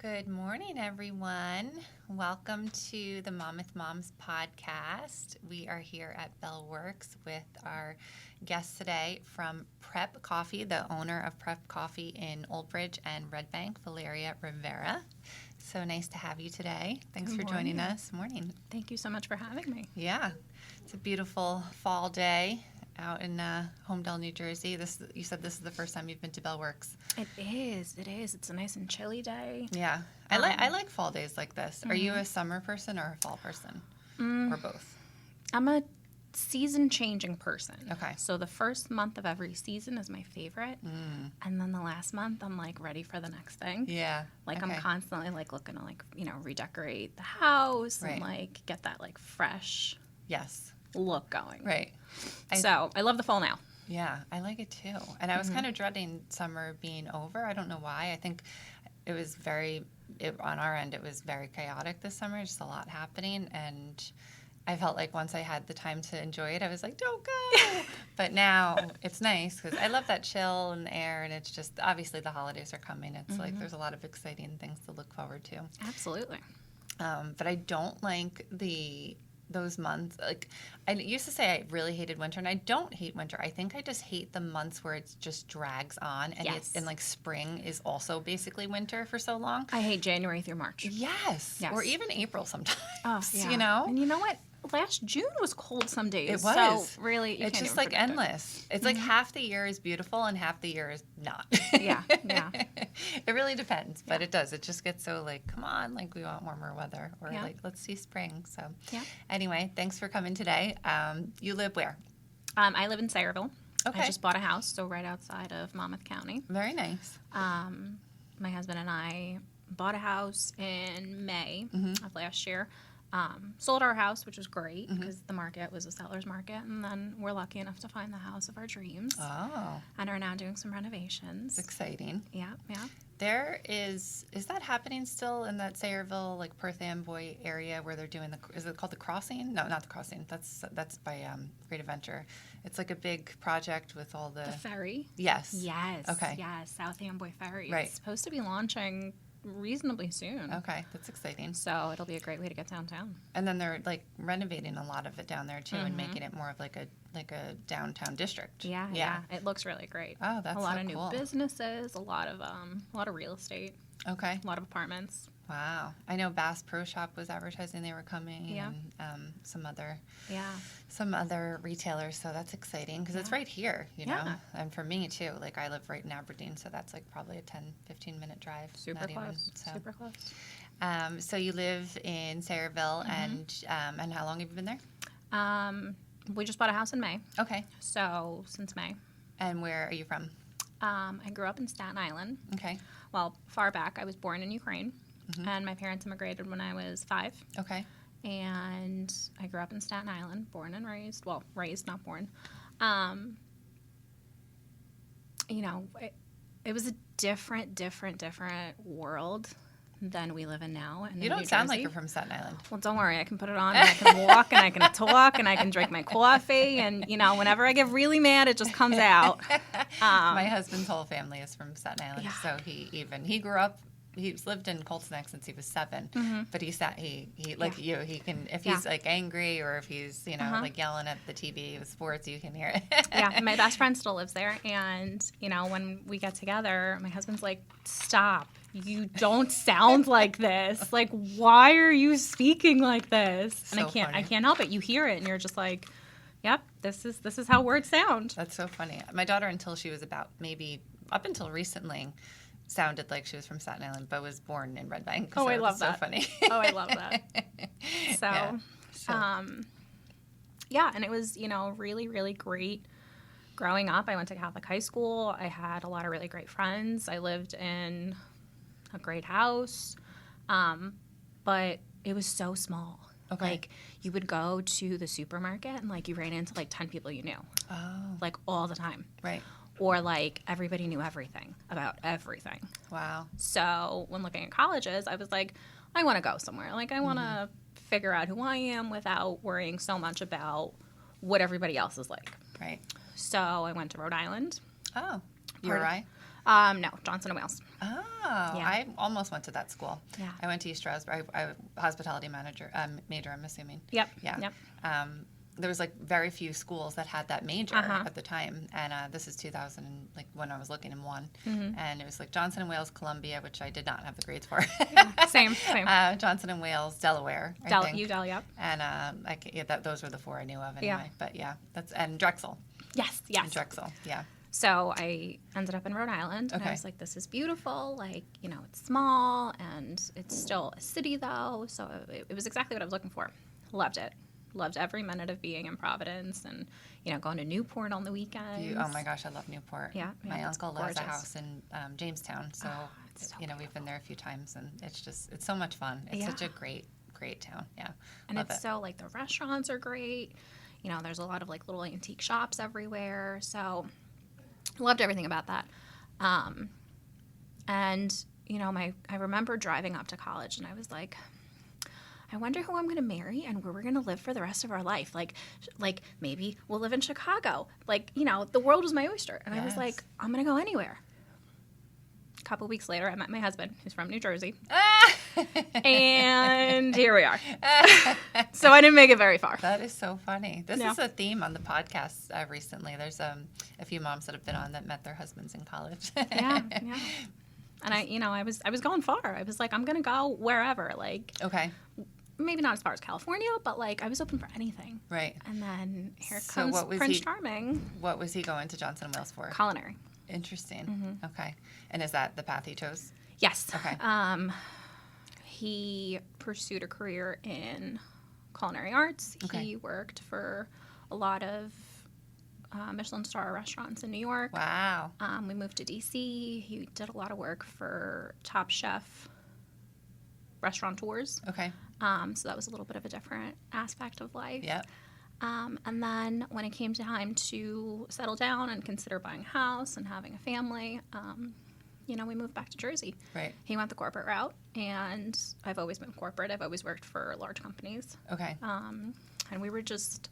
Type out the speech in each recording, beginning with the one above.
Good morning, everyone. Welcome to the Monmouth Moms podcast. We are here at Bell Works with our guest today from Prep Coffee, the owner of Prep Coffee in Old Bridge and Red Bank, Valeria Rivera. So nice to have you today. Thanks for joining us. Morning. Thank you so much for having me. Yeah, it's a beautiful fall day out in Homedale, New Jersey. You said this is the first time you've been to Bell Works. It is. It's a nice and chilly day. Yeah, I like fall days like this. Are you a summer person or a fall person, or both? I'm a season-changing person. Okay. So the first month of every season is my favorite, and then the last month I'm like ready for the next thing. Yeah. Like I'm constantly like looking to redecorate the house and like get that like fresh look going. Right. So I love the fall now. Yeah, I like it too. And I was kind of dreading summer being over. I don't know why. I think it was on our end, it was very chaotic this summer, just a lot happening. And I felt like once I had the time to enjoy it, I was like, don't go. But now it's nice because I love that chill in the air. And it's just, obviously the holidays are coming. It's like there's a lot of exciting things to look forward to. Absolutely. But I don't like those months. Like, I used to say I really hated winter, and I don't hate winter. I think I just hate the months where it just drags on, and like spring is also basically winter for so long. I hate January through March. Yes. Or even April sometimes. Oh, yeah. You know? And you know what? Last June was cold some days. It was. So really, it's just like endless. It's like half the year is beautiful and half the year is not. Yeah. It really depends, but it does. It just gets so like, come on, like we want warmer weather, or like let's see spring. So anyway, thanks for coming today. You live where? I live in Sayreville. Okay. I just bought a house, so right outside of Monmouth County. Very nice. My husband and I bought a house in May of last year. Sold our house, which was great because the market was a seller's market, and then we're lucky enough to find the house of our dreams. Oh. And are now doing some renovations. It's exciting. Yeah. There is that happening still in that Sayreville, like Perth Amboy area where they're doing is it called the Crossing? No, not the Crossing. That's by Great Adventure. It's like a big project with all the ferry? Yes. Okay. Yes, South Amboy Ferry. Right. It's supposed to be launching reasonably soon. Okay, that's exciting. So it'll be a great way to get downtown. And then they're like renovating a lot of it down there too, and making it more of like a downtown district. Yeah. It looks really great. Oh, that's a lot so of new cool. businesses, a lot of real estate. Okay. A lot of apartments. Wow. I know Bass Pro Shop was advertising they were coming. Yeah. And some other retailers. So that's exciting because it's right here, you know. And for me too, like I live right in Aberdeen, so that's like probably a 10-15 minute drive. Super close. Super close. So you live in Sayreville, and how long have you been there? We just bought a house in May. Okay. So since May. And where are you from? I grew up in Staten Island. Okay. Well, far back. I was born in Ukraine, and my parents immigrated when I was 5. Okay. And I grew up in Staten Island, born and raised. Well, raised, not born. It was a different world than we live in now. And you don't sound like you're from Staten Island. Well, don't worry. I can put it on, and I can walk, and I can talk, and I can drink my coffee. And, whenever I get really mad, it just comes out. My husband's whole family is from Staten Island. Yeah. So he grew up, he's lived in Colts Neck since he was 7. But he like you, he can, if he's like angry or if he's, like yelling at the TV with sports, you can hear it. Yeah. My best friend still lives there. And, when we get together, my husband's like, stop. You don't sound like this. Like, why are you speaking like this? So And funny. I can't help it. You hear it and you're just like, yep, this is how words sound. That's so funny. My daughter, until she was about maybe up until recently, sounded like she was from Staten Island, but was born in Red Bank. Oh, I love that. So funny. Oh, I love that. And it was, really, really great. Growing up, I went to Catholic high school. I had a lot of really great friends. I lived in a great house, but it was so small. Okay. Like, you would go to the supermarket and, like, you ran into, like, 10 people you knew. Oh. Like, all the time. Right. Or, like, everybody knew everything about everything. Wow. So when looking at colleges, I was like, I want to go somewhere. Like, I want to figure out who I am without worrying so much about what everybody else is like. Right. So I went to Rhode Island. Oh. URI? No, Johnson & Wales. Oh, Yeah. I almost went to that school. Yeah. I went to East Stroudsburg. I hospitality major, I'm assuming. Yep. Yeah. Yep. There was like very few schools that had that major Uh-huh. at the time, and this is 2000, like when I was looking in one, Mm-hmm. and it was like Johnson & Wales, Columbia, which I did not have the grades for. Same. Johnson & Wales, Delaware, I think. UDel, yep. And those were the four I knew of anyway. Yeah. But and Drexel. Yes. And Drexel, yeah. So I ended up in Rhode Island, and I Okay. was like, this is beautiful. Like, it's small, and it's still a city, though. So it was exactly what I was looking for. Loved it. Loved every minute of being in Providence and, going to Newport on the weekends. Oh, my gosh, I love Newport. Yeah, My it's uncle has a gorgeous. house in Jamestown, so, it's so we've been there a few times, and it's so much fun. It's such a great town, yeah. And love it's it. so, like, the restaurants are great. There's a lot of, like, little antique shops everywhere. So loved everything about that. And, I remember driving up to college, and I was like, I wonder who I'm going to marry and where we're going to live for the rest of our life. Like maybe we'll live in Chicago. Like, the world was my oyster. And I was Yes. like, I'm going to go anywhere. A couple weeks later, I met my husband, who's from New Jersey. And here we are. So I didn't make it very far. That is so funny. This Yeah. is a theme on the podcast recently. There's a few moms that have been on that met their husbands in college. Yeah. And I was going far. I was like, I'm going to go wherever. Like, Okay, maybe not as far as California, but like I was open for anything. right. And then here So comes what was Prince he- Charming, What was he going to Johnson & Wales for? culinary. Interesting. Mm-hmm. Okay. And is that the path he chose? Yes. Okay. He pursued a career in culinary arts. Okay. He worked for a lot of Michelin star restaurants in New York. Wow. We moved to DC. He did a lot of work for Top Chef restaurateurs. Okay. So that was a little bit of a different aspect of life. Yep. And then when it came time to settle down and consider buying a house and having a family, we moved back to Jersey. Right. He went the corporate route, and I've always been corporate. I've always worked for large companies. Okay. And we were just,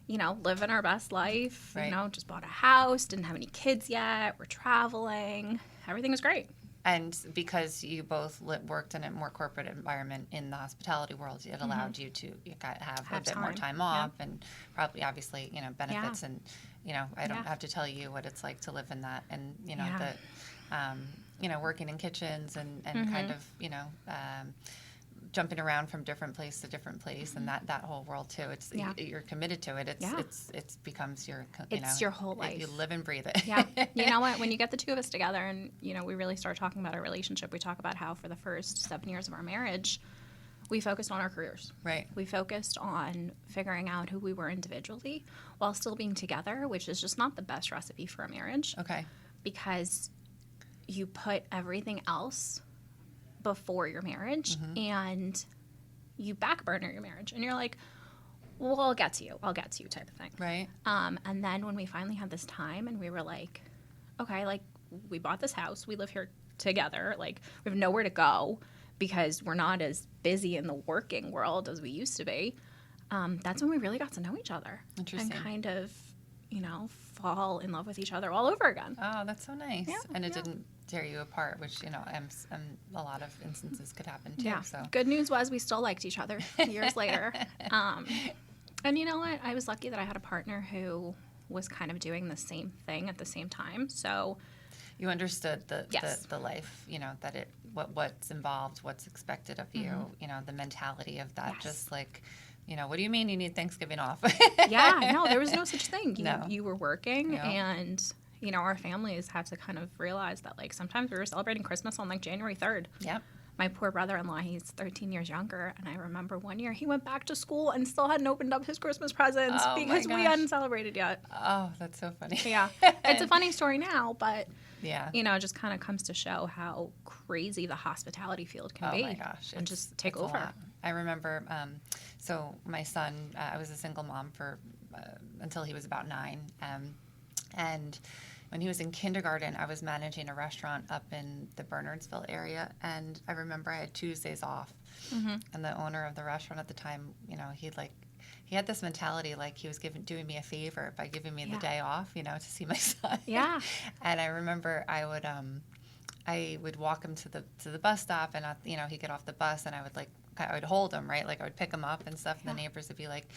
living our best life. Right. Just bought a house, didn't have any kids yet. We're traveling. Everything was great. And because you both worked in a more corporate environment in the hospitality world, it allowed you to have a bit more time off and probably, obviously, benefits. And, I don't have to tell you what it's like to live in that. And, working in kitchens and kind of, jumping around from different place to different place and that whole world too. It's you're committed to it. It's becomes your It's your whole life. You live and breathe it. Yeah. You know what? When you get the two of us together and, we really start talking about our relationship, we talk about how for the first 7 years of our marriage, we focused on our careers. Right. We focused on figuring out who we were individually while still being together, which is just not the best recipe for a marriage. Okay. Because you put everything else before your marriage and you back burner your marriage. And you're like, well, I'll get to you type of thing. Right. And then when we finally had this time and we were like, okay, like we bought this house, we live here together, like we have nowhere to go because we're not as busy in the working world as we used to be. That's when we really got to know each other. Interesting. And kind of, fall in love with each other all over again. Oh, that's so nice. Yeah, And it didn't tear you apart, which, a lot of instances could happen too. Yeah. So Good news was we still liked each other years later. And you know what? I was lucky that I had a partner who was kind of doing the same thing at the same time. So you understood Yes. the life, that what's involved, what's expected of you, the mentality of that. Yes. Just like, what do you mean you need Thanksgiving off? yeah, no, there was no such thing. No. You were working Yeah. and, our families had to kind of realize that, like, sometimes we were celebrating Christmas on, like, January 3rd. Yep. My poor brother-in-law, he's 13 years younger, and I remember one year he went back to school and still hadn't opened up his Christmas presents Oh, my because we gosh. hadn't celebrated yet. Oh, that's so funny. Yeah. It's a funny story now, but, Yeah. it just kind of comes to show how crazy the hospitality field can be. Oh my gosh. And just take it's a over. lot. I remember, so my son, I was a single mom for until he was about 9. And when he was in kindergarten, I was managing a restaurant up in the Bernardsville area. And I remember I had Tuesdays off. And the owner of the restaurant at the time, he had this mentality like he was doing me a favor by giving me the Yeah. day off, to see my son. Yeah. And I remember I would walk him to the bus stop, and he'd get off the bus, and I would hold him, right? Like I would pick him up and stuff, and the neighbors would be like,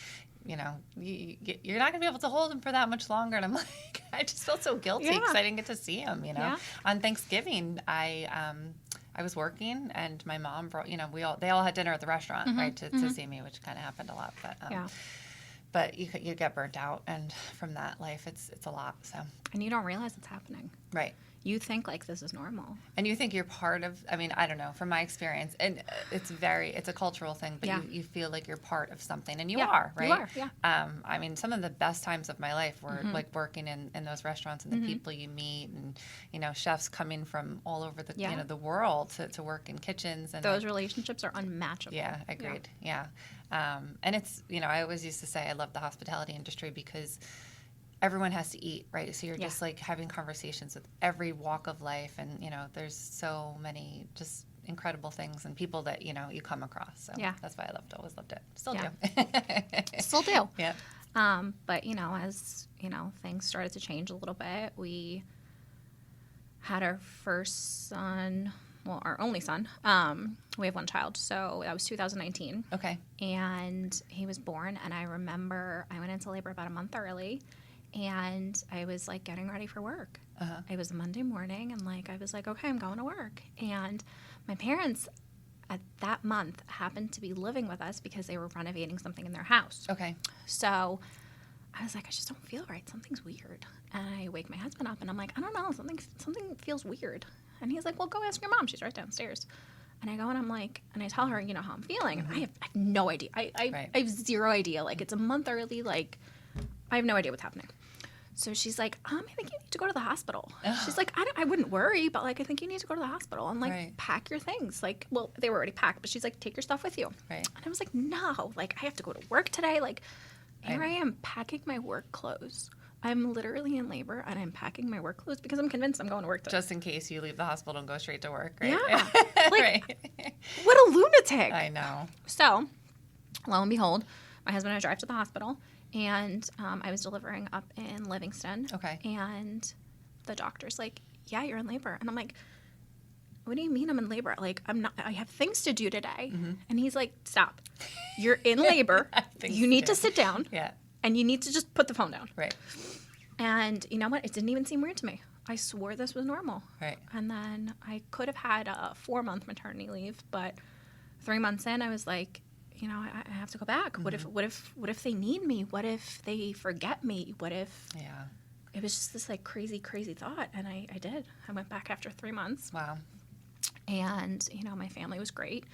you're not gonna be able to hold him for that much longer. And I'm like, I just felt so guilty because I didn't get to see him. Yeah. On Thanksgiving, I was working, and my mom brought, they all had dinner at the restaurant, right, to see me, which kind of happened a lot, but you get burnt out, and from that life, it's a lot. So. And you don't realize it's happening. Right. You think like this is normal. And you think you're part of, I don't know, from my experience, and it's a cultural thing, but you feel like you're part of something, and you are, right? You are, yeah. Some of the best times of my life were like working in those restaurants, and the people you meet, and, chefs coming from all over the world to work in kitchens. And those relationships are unmatchable. Yeah, agreed. Yeah. And it's, I always used to say I love the hospitality industry because everyone has to eat, right? So you're just like having conversations with every walk of life, and there's so many just incredible things and people that you come across. So that's why I always loved it. Still do. Still do. Yeah. But as things started to change a little bit, we had our first son, well, our only son. We have one child, so that was 2019. Okay. And he was born, and I remember I went into labor about a month early. And I was like getting ready for work. It was a Monday morning, and I was like, okay, I'm going to work. And my parents at that month happened to be living with us because they were renovating something in their house. Okay. So I was like, I just don't feel right. Something's weird. And I wake my husband up, and I'm like, I don't know, something feels weird. And he's like, well, go ask your mom. She's right downstairs. And I go, and I'm like, and I tell her, how I'm feeling. And I have no idea. I have zero idea. It's a month early. I have no idea what's happening. So she's like, I think you need to go to the hospital. She's like, I wouldn't worry, but I think you need to go to the hospital and pack your things. Well, they were already packed, but she's like, take your stuff with you. Right. And I was like, no, I have to go to work today. Here I am packing my work clothes. I'm literally in labor, and I'm packing my work clothes because I'm convinced I'm going to work today. Just in case you leave the hospital and go straight to work, right? Yeah. Right. What a lunatic. I know. So, lo and behold, my husband and I drive to the hospital. And I was delivering up in Livingston. Okay. And the doctor's like, yeah, you're in labor. And I'm like, what do you mean I'm in labor? I'm not, I have things to do today. Mm-hmm. And he's like, stop. You're in labor. You need to sit down. Yeah. And you need to just put the phone down. Right. And you know what? It didn't even seem weird to me. I swore this was normal. Right. And then I could have had a 4-month maternity leave, but 3 months in, I was like, I have to go back. Mm-hmm. What if they need me? What if they forget me? What if? Yeah. It was just this crazy thought, and I did. I went back after 3 months. Wow. And my family was great.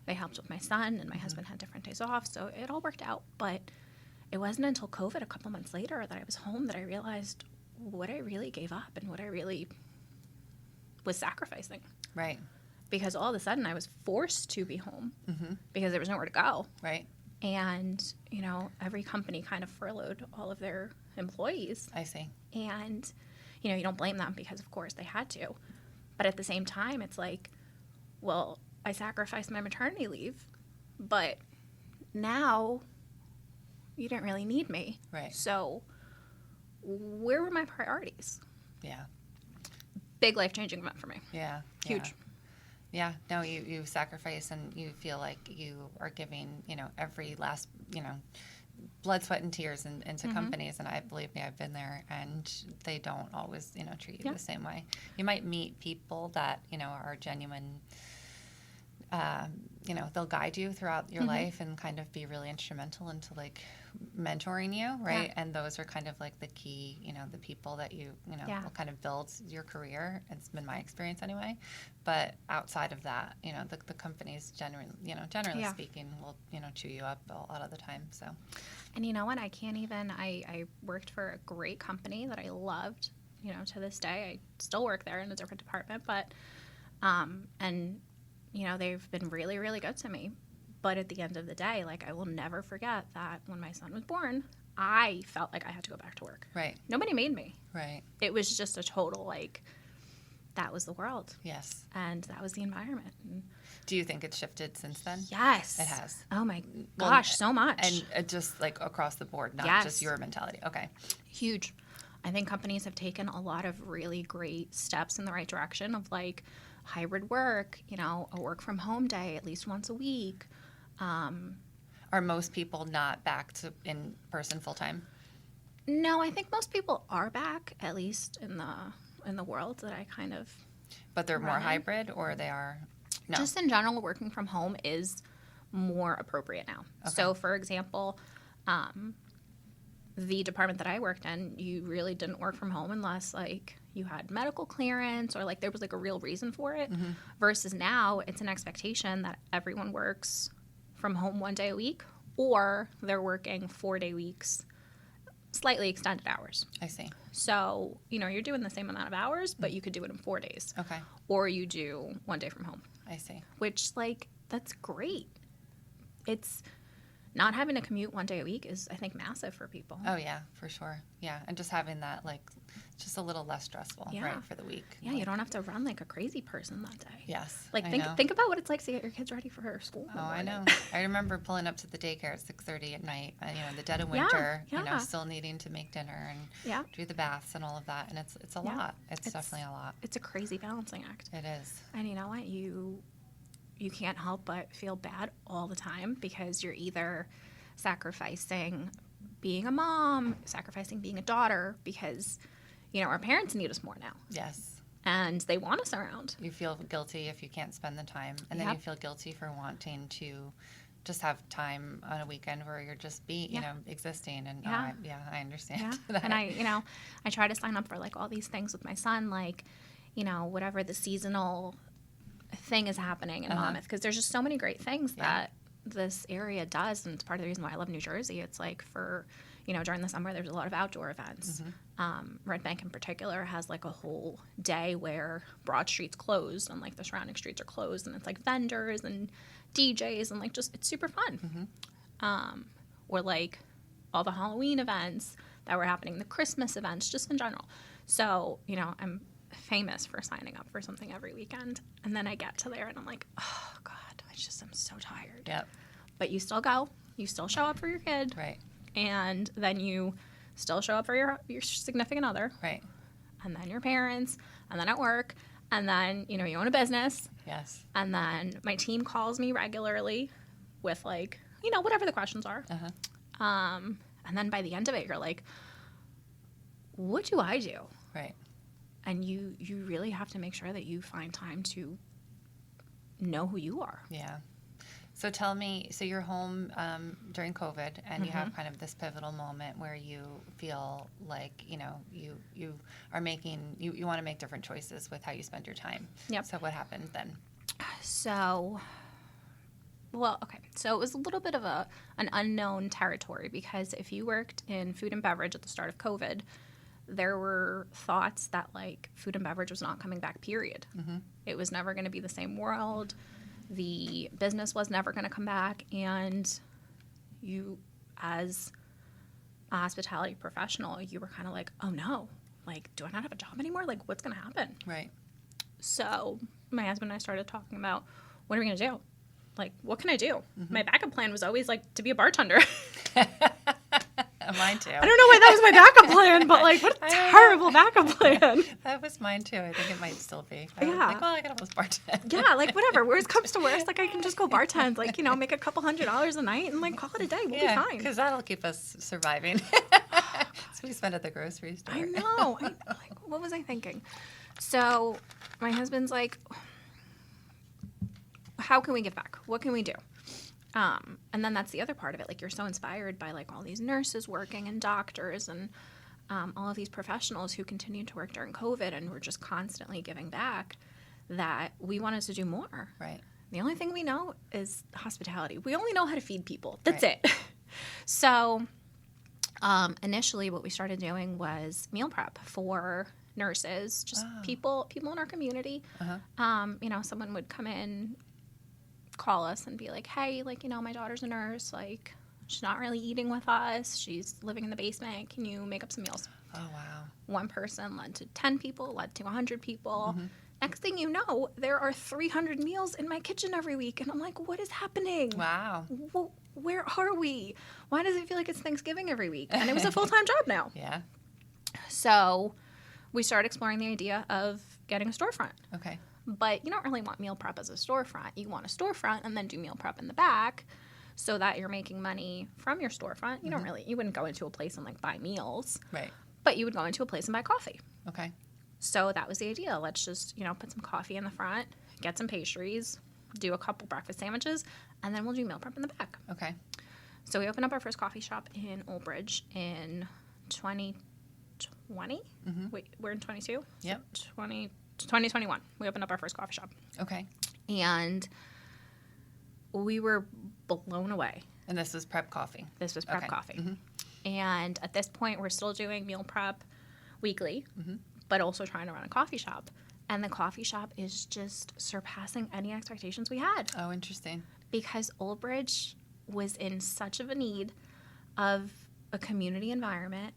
They helped with my son, and my husband had different days off, so it all worked out. But it wasn't until COVID, a couple months later, that I was home that I realized what I really gave up and what I really was sacrificing. Right. Because all of a sudden I was forced to be home because there was nowhere to go. Right. And, every company kind of furloughed all of their employees. I see. And, you don't blame them because, of course, they had to. But at the same time, it's like, well, I sacrificed my maternity leave, but now you didn't really need me. Right. So where were my priorities? Yeah. Big life-changing event for me. Yeah. Huge. Yeah. No, you sacrifice, and you feel like you are giving, every last, blood, sweat, and tears into companies. And believe me, I've been there, and they don't always, treat you the same way. You might meet people that, are genuine, they'll guide you throughout your life and kind of be really instrumental into mentoring you, right? And those are kind of the key, the people that you will kind of build your career. It's been my experience anyway. But outside of that, the companies generally speaking will, chew you up a lot of the time. So. And you know what? I worked for a great company that I loved, to this day. I still work there in a different department, but, and they've been really, really good to me. But at the end of the day, I will never forget that when my son was born, I felt like I had to go back to work. Right. Nobody made me. Right. It was just a total, that was the world. Yes. And that was the environment. And Do you think it's shifted since then? yes. It has. Oh my gosh, so much. And just like across the board, not Yes. just your mentality. Okay. Huge. I think companies have taken a lot of really great steps in the right direction of like hybrid work, you know, a work from home day at least once a week. Are most people not back to in person full time? No, I think most people are back, at least in the world that I kind of But they're more Right. hybrid, or they are no. just in general, working from home is more appropriate now. Okay. So, for example, the department that I worked in, you really didn't work from home unless like you had medical clearance or like there was like a real reason for it. Mm-hmm. Versus now, it's an expectation that everyone works from home 1 day a week, or they're working 4-day weeks, slightly extended hours. I see. So, you know, you're doing the same amount of hours, but you could do it in 4 days. Okay. Or you do 1 day from home, I see. which, like, that's great. It's not having to commute 1 day a week is, I think, massive for people. Oh yeah, for sure. Yeah, and just having that like just a little less stressful, Yeah. right, for the week. Yeah, Like, you don't have to run like a crazy person that day. Yes. Like, I think know. think about what it's like to get your kids ready for school. in the Oh, I morning. know. I remember pulling up to the daycare at 6:30 at night. You know, in the dead of Yeah, winter. You know, yeah. still needing to make dinner and Yeah. do the baths and all of that, and it's a Yeah. lot. It's It's- definitely a lot. It's a crazy balancing act. It is. And you know what? You can't help but feel bad all the time because you're either sacrificing being a mom, sacrificing being a daughter because, you know, our parents need us more now Yes. and they want us around. You feel guilty if you can't spend the time, and then Yep. you feel guilty for wanting to just have time on a weekend where you're just Yeah. existing. And Yeah. I understand. Yeah. that. And I try to sign up for like all these things with my son, like, you know, whatever the seasonal thing is happening in Monmouth, because there's just so many great things Yeah. that this area does, and it's part of the reason why I love New Jersey. It's like for, you know, during the summer there's a lot of outdoor events. Red Bank in particular has like a whole day where Broad Street's closed and like the surrounding streets are closed, and it's like vendors and DJs and like just it's super fun. Or like all the Halloween events that were happening, the Christmas events, just in general. So, you know, I'm famous for signing up for something every weekend, and then I get to there and I'm like, oh God, I'm so tired. Yep. But you still go, you still show up for your kid, Right. and then you still show up for your significant other, Right. and then your parents, and then at work, and then, you know, you own a business, Yes. and then my team calls me regularly with like, you know, whatever the questions are. And then by the end of it, you're like, what do I do? Right. And you really have to make sure that you find time to know who you are. Yeah. So tell me, so you're home during COVID, and you have kind of this pivotal moment where you feel like, you know, you are making, you want to make different choices with how you spend your time. Yep. So what happened then? So, well, okay. So it was a little bit of an unknown territory, because if you worked in food and beverage at the start of COVID, there were thoughts that like food and beverage was not coming back, period. It was never going to be the same world. The business was never going to come back. And you, as a hospitality professional, you were kind of like, oh no, like, do I not have a job anymore? Like, what's going to happen? Right. So my husband and I started talking about, what are we going to do? Like, what can I do? My backup plan was always like to be a bartender. Mine too. I don't know why that was my backup plan, but like, what a terrible backup plan. That was mine too. I think it might still be. I was Yeah. like, well, I can almost bartend. Yeah, like whatever. Worst comes to worst, like I can just go bartend, like, you know, make a couple $100 a night and like call it a day. We'll be fine. because that'll keep us surviving. So we spend at the grocery store. I know. Like, what was I thinking? So my husband's like, how can we give back? What can we do? And then that's the other part of it. Like, you're so inspired by like all these nurses working and doctors and all of these professionals who continued to work during COVID and were just constantly giving back, that we wanted to do more. Right. The only thing we know is hospitality. We only know how to feed people. That's Right. it. So initially what we started doing was meal prep for nurses, just people in our community. You know, someone would come in, call us and be like, hey, like, you know, my daughter's a nurse. Like, she's not really eating with us. She's living in the basement. Can you make up some meals? Oh, wow. One person led to 10 people, led to 100 people. Next thing you know, there are 300 meals in my kitchen every week. And I'm like, what is happening? Wow. Where are we? Why does it feel like it's Thanksgiving every week? And it was a full-time job now. Yeah. So we started exploring the idea of getting a storefront. Okay. But you don't really want meal prep as a storefront. You want a storefront and then do meal prep in the back so that you're making money from your storefront. You wouldn't go into a place and like buy meals. Right. But you would go into a place and buy coffee. Okay. So that was the idea. Let's just, put some coffee in the front, get some pastries, do a couple breakfast sandwiches, and then we'll do meal prep in the back. Okay. So we opened up our first coffee shop in Old Bridge in 2020. Wait, we're in 22? Yep. 2021. We opened up our first coffee shop. Okay. And we were blown away. And this was prep coffee. This was prep Okay. coffee. Mm-hmm. And at this point, we're still doing meal prep weekly, but also trying to run a coffee shop. And the coffee shop is just surpassing any expectations we had. Oh, interesting. Because Old Bridge was in such of a need of a community environment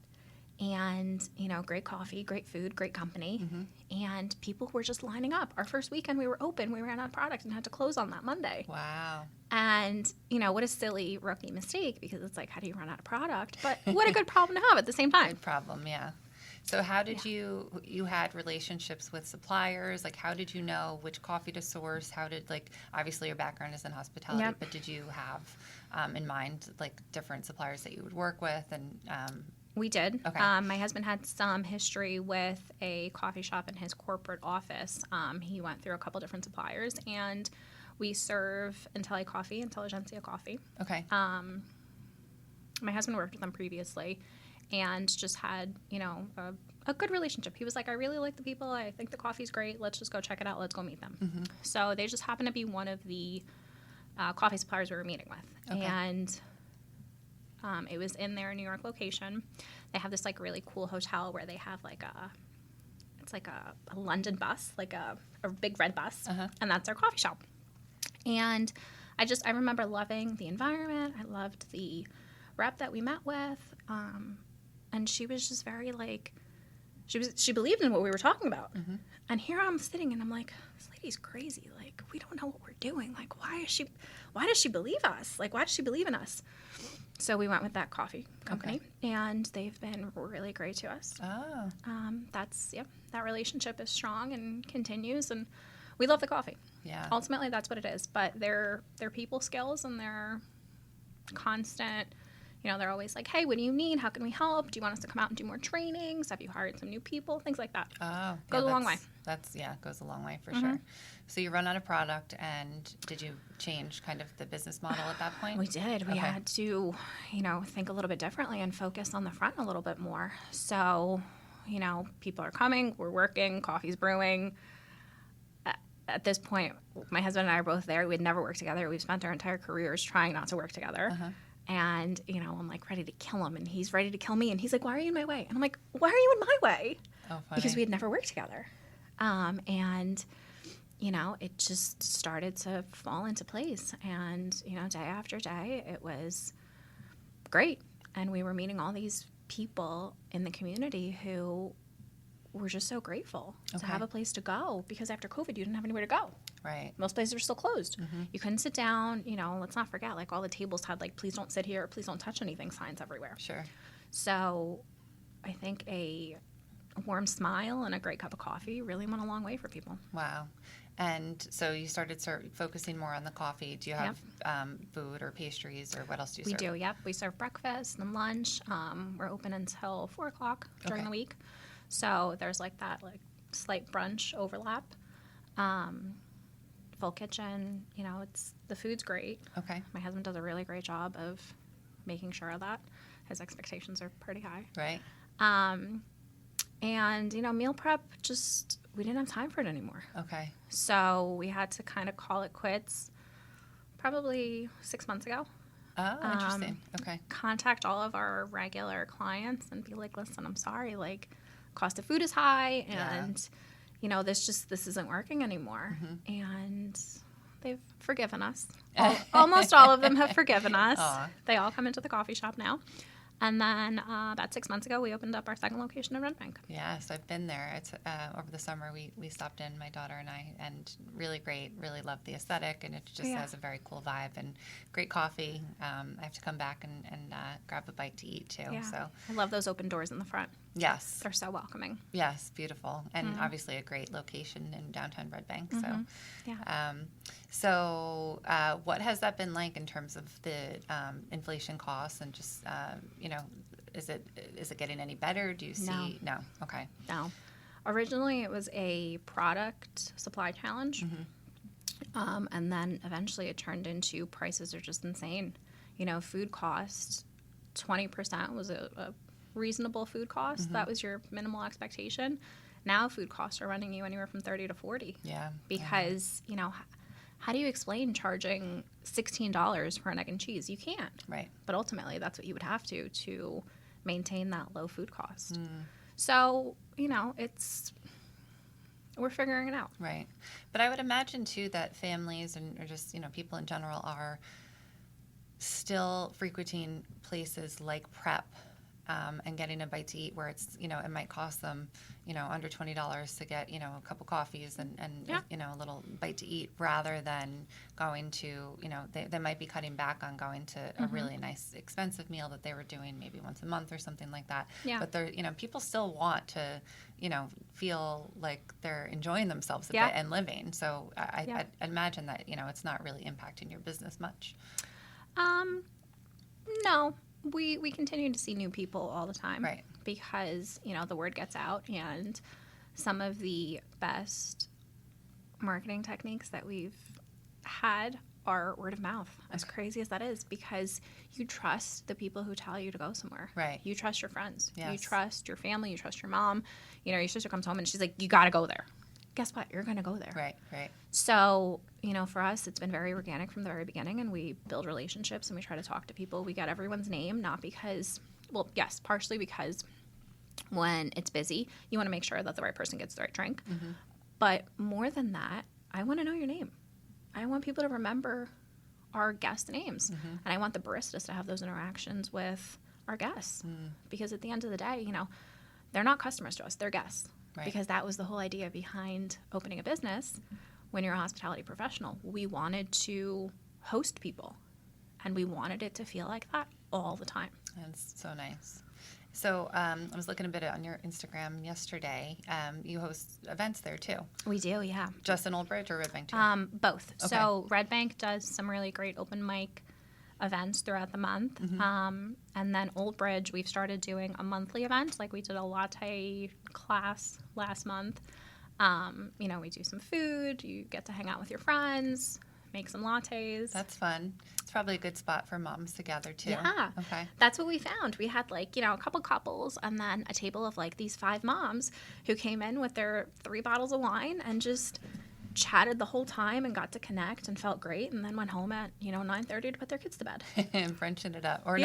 and, great coffee, great food, great company. And people were just lining up. Our first weekend we were open, we ran out of product and had to close on that Monday. Wow. And, what a silly rookie mistake, because it's like, how do you run out of product? But what a good problem to have at the same time. Good problem, yeah. So how did you had relationships with suppliers? Like, how did you know which coffee to source? How did, obviously your background is in hospitality, Yep. but did you have in mind, different suppliers that you would work with? And We did. Okay. My husband had some history with a coffee shop in his corporate office. He went through a couple different suppliers, and we serve Intelli Coffee, Intelligentsia Coffee. Okay. My husband worked with them previously and just had, a good relationship. He was like, I really like the people. I think the coffee's great. Let's just go check it out. Let's go meet them. So they just happened to be one of the coffee suppliers we were meeting with. Okay. And it was in their New York location. They have this really cool hotel where they have it's like a London bus, like a big red bus, and that's their coffee shop. And I remember loving the environment. I loved the rep that we met with, and she was just very she believed in what we were talking about. And here I'm sitting and I'm like, this lady's crazy. We don't know what we're doing. Why does she believe us? Why does she believe in us? So we went with that coffee company, and they've been really great to us. Oh. That relationship is strong and continues, and we love the coffee. Yeah. Ultimately, that's what it is. But their people skills and their constant, they're always like, hey, what do you need? How can we help? Do you want us to come out and do more trainings? Have you hired some new people? Things like that. Oh. Goes a long way. Goes a long way for sure. So you run out of product, and did you change kind of the business model at that point? We did. We Okay. had to, think a little bit differently and focus on the front a little bit more. So, people are coming, we're working, coffee's brewing. At this point, my husband and I are both there. We'd never worked together. We've spent our entire careers trying not to work together. And, I'm ready to kill him, and he's ready to kill me. And he's like, why are you in my way? And I'm like, why are you in my way? Oh, funny. Because we had never worked together. And, it just started to fall into place. And, day after day, it was great. And we were meeting all these people in the community who were just so grateful to have a place to go, because after COVID, you didn't have anywhere to go. Right. Most places are still closed. You couldn't sit down. Let's not forget, all the tables had please don't sit here, please don't touch anything signs everywhere. Sure. So I think a warm smile and a great cup of coffee really went a long way for people. Wow. And so you started focusing more on the coffee. Do you have food or pastries, or what else do you serve? We do, yep. We serve breakfast and lunch. We're open until 4 o'clock during the week. So there's that slight brunch overlap. Full kitchen, the food's great. Okay. My husband does a really great job of making sure of that. His expectations are pretty high. Right. And, meal prep, we didn't have time for it anymore. Okay. So we had to kind of call it quits probably 6 months ago. Oh, interesting. Okay. Contact all of our regular clients and be like, listen, I'm sorry, cost of food is high, and, this isn't working anymore. And they've forgiven us. Almost all of them have forgiven us. Aw. They all come into the coffee shop now. And then about 6 months ago, we opened up our second location in Red Bank. Yes, I've been there. It's over the summer we stopped in, my daughter and I, and really great. Really love the aesthetic, and it just has a very cool vibe and great coffee. I have to come back and grab a bite to eat too. Yeah. So I love those open doors in the front. yes, They're so welcoming. yes, beautiful, and obviously a great location in downtown Red Bank. So, Yeah. What has that been like in terms of the inflation costs and just is it getting any better? Do you see? No. Okay. No. Originally, it was a product supply challenge. And then eventually it turned into prices are just insane. Food costs, 20% was a reasonable food cost. That was your minimal expectation. Now food costs are running you anywhere from 30 to 40. Yeah. Because, how do you explain charging $16 for an egg and cheese? You can't. Right. But ultimately, that's what you would have to maintain that low food cost. So, we're figuring it out. Right. But I would imagine, too, that families or just, people in general are still frequenting places like Prep and getting a bite to eat where it's, it might cost them, under $20 to get, a couple coffees and a little bite to eat rather than going to, they might be cutting back on going to a really nice expensive meal that they were doing maybe once a month or something like that. Yeah. But they're, people still want to, feel like they're enjoying themselves a bit and living. So I imagine that, it's not really impacting your business much. No. We continue to see new people all the time. Right. Because, the word gets out, and some of the best marketing techniques that we've had are word of mouth, as crazy as that is, because you trust the people who tell you to go somewhere. Right. You trust your friends. Yes. You trust your family. You trust your mom. Your sister comes home and she's like, you got to go there. Guess what? You're going to go there. Right, right. So, for us, it's been very organic from the very beginning, and we build relationships and we try to talk to people. We get everyone's name, not because, well, yes, partially because when it's busy, you want to make sure that the right person gets the right drink. But more than that, I want to know your name. I want people to remember our guests' names. And I want the baristas to have those interactions with our guests. Because at the end of the day, they're not customers to us, they're guests. Right. Because that was the whole idea behind opening a business. When you're a hospitality professional, we wanted to host people, and we wanted it to feel like that all the time. That's so nice. So I was looking a bit on your Instagram yesterday. You host events there too. We do, yeah. Just in Old Bridge or Red Bank too? Both. Okay. So Red Bank does some really great open mic events throughout the month. And then Old Bridge, we've started doing a monthly event. Like we did a latte class last month. We do some food. You get to hang out with your friends, make some lattes. That's fun. It's probably a good spot for moms to gather too. Yeah. Okay. That's what we found. We had a couple couples and then a table of these 5 moms who came in with their 3 bottles of wine and just chatted the whole time and got to connect and felt great, and then went home at 9:30 to put their kids to bed. And brunching it up, or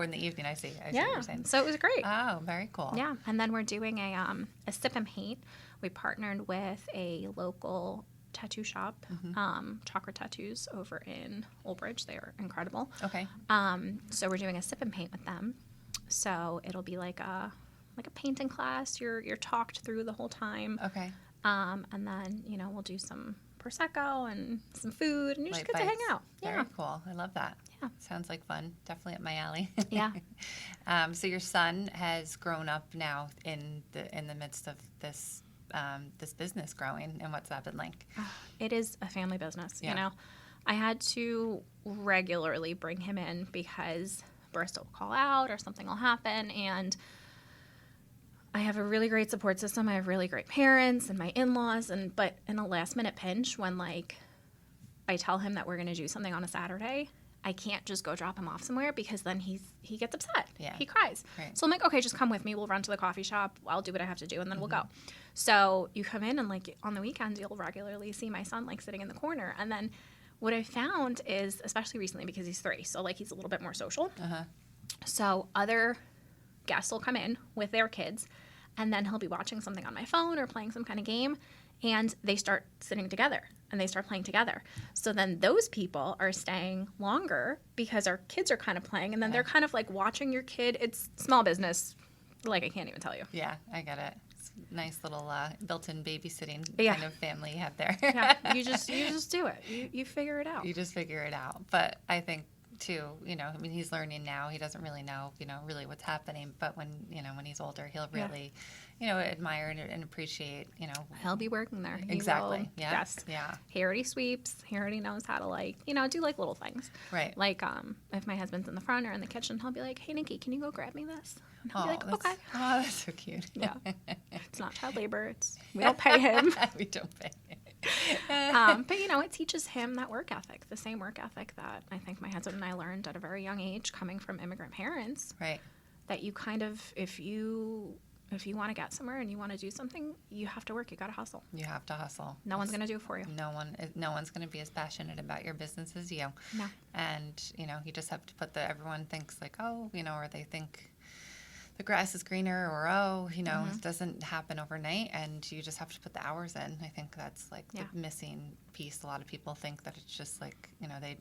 in the evening. I see what you're saying. So it was great. Oh, very cool. Yeah, and then we're doing a sip and paint. We partnered with a local tattoo shop, Chakra Tattoos, over in Old Bridge. They are incredible. Okay. So we're doing a sip and paint with them. So it'll be like a painting class. You're talked through the whole time. Okay. And then, we'll do some Prosecco and some food, and you just get to hang out. Very Yeah. cool. I love that. Yeah. Sounds like fun. Definitely up my alley. Yeah. So your son has grown up now in the midst of this business growing, and what's that been like? It is a family business, Yeah. I had to regularly bring him in because barista will call out or something will happen, and I have a really great support system. I have really great parents and my in-laws, but in a last-minute pinch, when I tell him that we're going to do something on a Saturday, I can't just go drop him off somewhere because then he gets upset. Yeah. He cries. Right. So I'm like, okay, just come with me. We'll run to the coffee shop. I'll do what I have to do, and then we'll go. So you come in, and on the weekends, you'll regularly see my son sitting in the corner. And then what I found is, especially recently because he's 3, so he's a little bit more social. So other guests will come in with their kids, and then he'll be watching something on my phone or playing some kind of game, and they start sitting together. and they start playing together. So then those people are staying longer because our kids are kind of playing, and then they're kind of like watching your kid. It's small business. Like, I can't even tell you. Yeah, I get it. It's a nice little built-in babysitting Yeah. kind of family you have there. Yeah, you just do it. You figure it out. You just figure it out. But I think too, you know, I mean, he's learning now. He doesn't really know, you know, really what's happening. But when, you know, when he's older, he'll really, you know, admire and appreciate, you know. He'll be working there. He Exactly. will- Yeah. Yes. Yeah. He already sweeps. He already knows how to, like, you know, do like little things. Right. Like, if my husband's in the front or in the kitchen, he'll be like, "Hey, Nikki, can you go grab me this?" And he'll be like, that's, "Okay." Oh, that's so cute. Yeah. It's not child labor. We don't pay him. We don't pay him. But, you know, it teaches him that work ethic, the same work ethic that I think my husband and I learned at a very young age coming from immigrant parents. Right. That you kind of, if you want to get somewhere and you want to do something, you have to work. You got to hustle. You have to hustle. No one's going to do it for you. No one's going to be as passionate about your business as you. No. And, you know, you just have to put everyone thinks like, oh, you know, or they think the grass is greener, or, oh, you know, it doesn't happen overnight, and you just have to put the hours in. I think that's like the missing piece. A lot of people think that it's just like, you know, they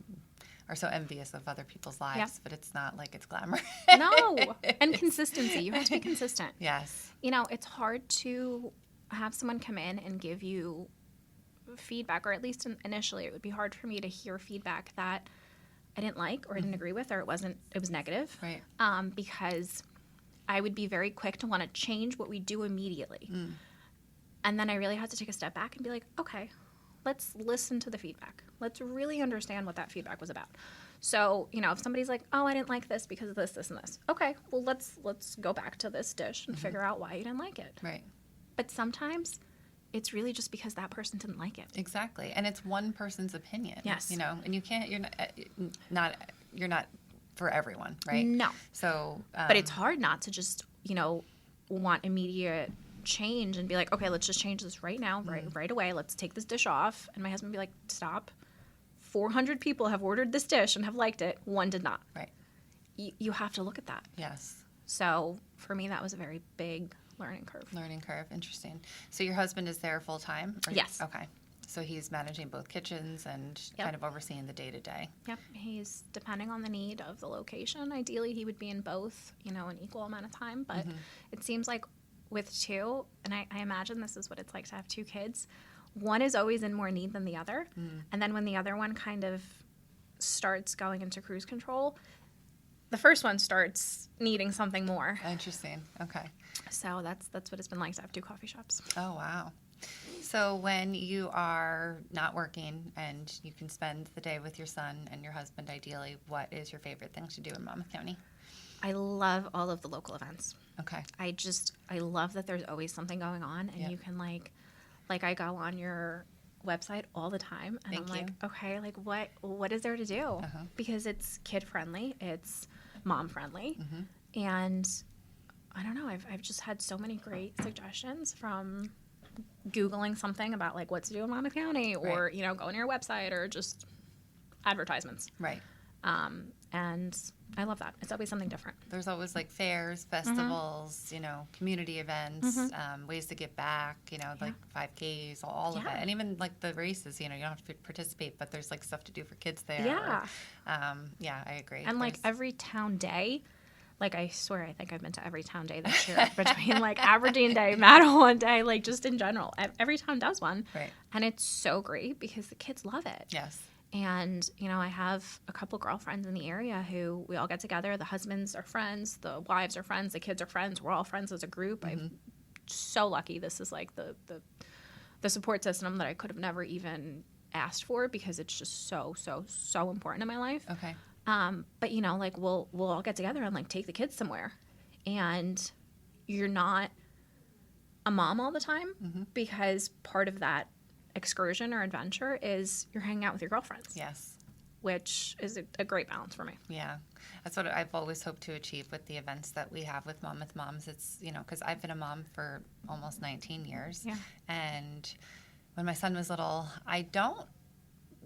are so envious of other people's lives, but it's not like it's glamour. No. And consistency. You have to be consistent. Yes. You know, it's hard to have someone come in and give you feedback, or at least initially it would be hard for me to hear feedback that I didn't like or I didn't agree with, or it was negative. Right. Because I would be very quick to want to change what we do immediately. And then I really had to take a step back and be like, okay, let's listen to the feedback. Let's really understand what that feedback was about. So, you know, if somebody's like, oh, I didn't like this because of this, this, and this. Okay, well, let's go back to this dish and figure out why you didn't like it. Right. But sometimes it's really just because that person didn't like it. Exactly. And it's one person's opinion. Yes. You know, and you're not for everyone, right? No. So, But it's hard not to just, you know, want immediate change and be like, okay, let's just change this right now, right away. Let's take this dish off. And my husband would be like, stop. 400 people have ordered this dish and have liked it. One did not. Right. You have to look at that. Yes. So for me, that was a very big learning curve. Learning curve. Interesting. So your husband is there full time? Yes. Okay. So he's managing both kitchens and kind of overseeing the day-to-day. Yep. He's depending on the need of the location. Ideally, he would be in both, you know, an equal amount of time. But it seems like with two, and I imagine this is what it's like to have two kids, one is always in more need than the other. And then when the other one kind of starts going into cruise control, the first one starts needing something more. Interesting. Okay. So that's what it's been like to have two coffee shops. Oh, wow. So when you are not working and you can spend the day with your son and your husband, ideally, what is your favorite thing to do in Monmouth County? I love all of the local events. Okay. I love that there's always something going on, and you can like I go on your website all the time, and I'm like, okay, like what is there to do? Because it's kid friendly, it's mom friendly, and I don't know. I've just had so many great suggestions from Googling something about like what to do in Monmouth County, or you know, going to your website, or just advertisements. Right. And I love that. It's always something different. There's always like fairs, festivals, you know, community events, ways to give back, you know, like 5Ks, all of it. And even like the races, you know, you don't have to participate, but there's like stuff to do for kids there. Yeah. Yeah, I agree. And like every town day, like I swear I think I've been to every town day this year between like Aberdeen Day, Mattawa Day, like just in general. Every town does one. Right. And it's so great because the kids love it. Yes. And, you know, I have a couple girlfriends in the area who we all get together. The husbands are friends. The wives are friends. The kids are friends. We're all friends as a group. I'm so lucky. This is like the support system that I could have never even asked for, because it's just so important in my life. Okay. But, you know, like we'll all get together and like take the kids somewhere. And you're not a mom all the time, because part of that excursion or adventure is you're hanging out with your girlfriends. Yes. Which is a great balance for me. Yeah. That's what I've always hoped to achieve with the events that we have with Monmouth Moms. It's, you know, because I've been a mom for almost 19 years. Yeah. And when my son was little, I don't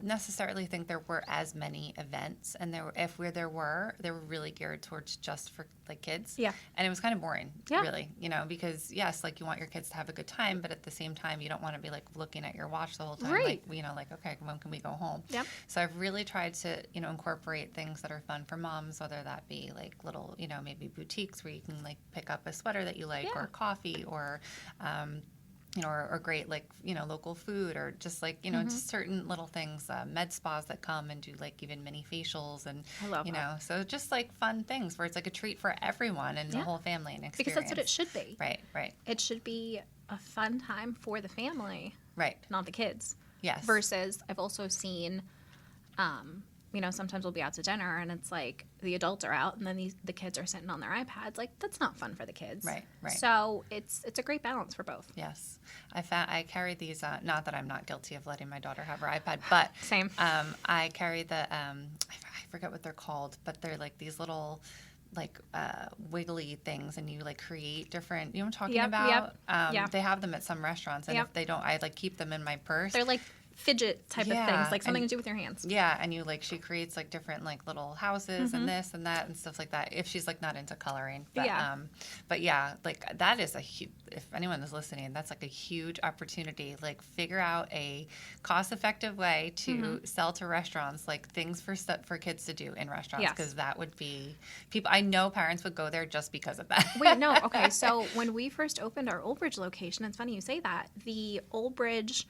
necessarily think there were as many events, and there were, they were really geared towards just for like kids. Yeah. And it was kind of boring, Yeah. really, because yes, like you want your kids to have a good time, but at the same time, you don't want to be like looking at your watch the whole time. Right. Like, okay, when can we go home? Yep. So I've really tried to, incorporate things that are fun for moms, whether that be like little, maybe boutiques where you can like pick up a sweater that you like, Yeah. or coffee, or, or great, like, local food, or just like, just certain little things, med spas that come and do like even mini facials, and, I love that. so just like fun things where it's like a treat for everyone and the whole family and experience. Because that's what it should be. Right. It should be a fun time for the family, Right. not the kids. Yes. Versus, I've also seen, sometimes we'll be out to dinner and it's like the adults are out and then the kids are sitting on their iPads. Like, that's not fun for the kids. Right. So it's a great balance for both. Yes. I carry these, not that I'm not guilty of letting my daughter have her iPad, but Same. I carry the, I forget what they're called, but they're like these little, like wiggly things, and you like create different, you know what I'm talking about? Yep. They have them at some restaurants, and if they don't, I like keep them in my purse. They're like fidget type of things, like something and, to do with your hands. Yeah, and she creates like different like little houses and this and that and stuff like that. If she's like not into coloring, but yeah, like that is if anyone is listening, that's like a huge opportunity. Like figure out a cost-effective way to sell to restaurants, like things for kids to do in restaurants, because that would be people. I know parents would go there just because of that. Wait, no, okay. So when we first opened our Old Bridge location, it's funny you say that. The Old Bridge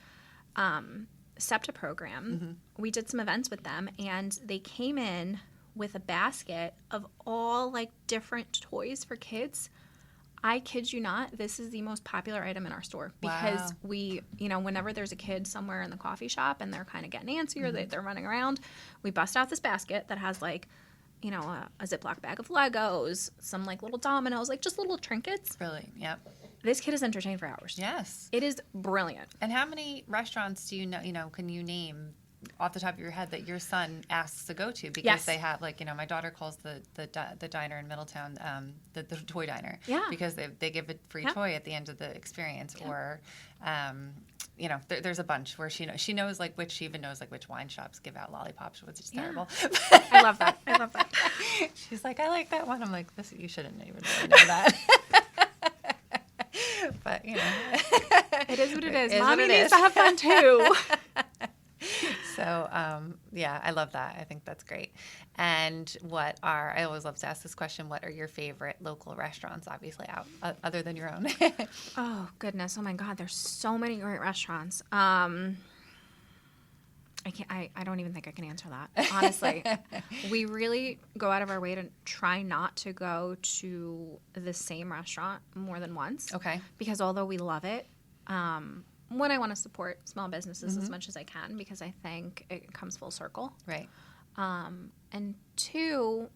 SEPTA program, we did some events with them, and they came in with a basket of all like different toys for kids. I kid you not, this is the most popular item in our store, because we, whenever there's a kid somewhere in the coffee shop and they're kind of getting antsy or they're running around, we bust out this basket that has like, a Ziploc bag of Legos, some like little dominoes, like just little trinkets. Really? Yep. This kid is entertained for hours. Yes. It is brilliant. And how many restaurants do you know, can you name off the top of your head that your son asks to go to? Because they have, like, my daughter calls the diner in Middletown the toy diner. Yeah. Because they give a free toy at the end of the experience. Yeah. Or, there's a bunch where she knows, like, she even knows, like, which wine shops give out lollipops, which is terrible. I love that. She's like, I like that one. I'm like, you shouldn't even really know that. But, it is what it is. Mommy needs to have fun too. So, I love that. I think that's great. And I always love to ask this question, what are your favorite local restaurants, obviously, out other than your own? Oh, goodness. Oh, my God. There's so many great restaurants. I don't even think I can answer that, honestly. We really go out of our way to try not to go to the same restaurant more than once. Okay. Because although we love it, one, I want to support small businesses as much as I can, because I think it comes full circle. Right. And two,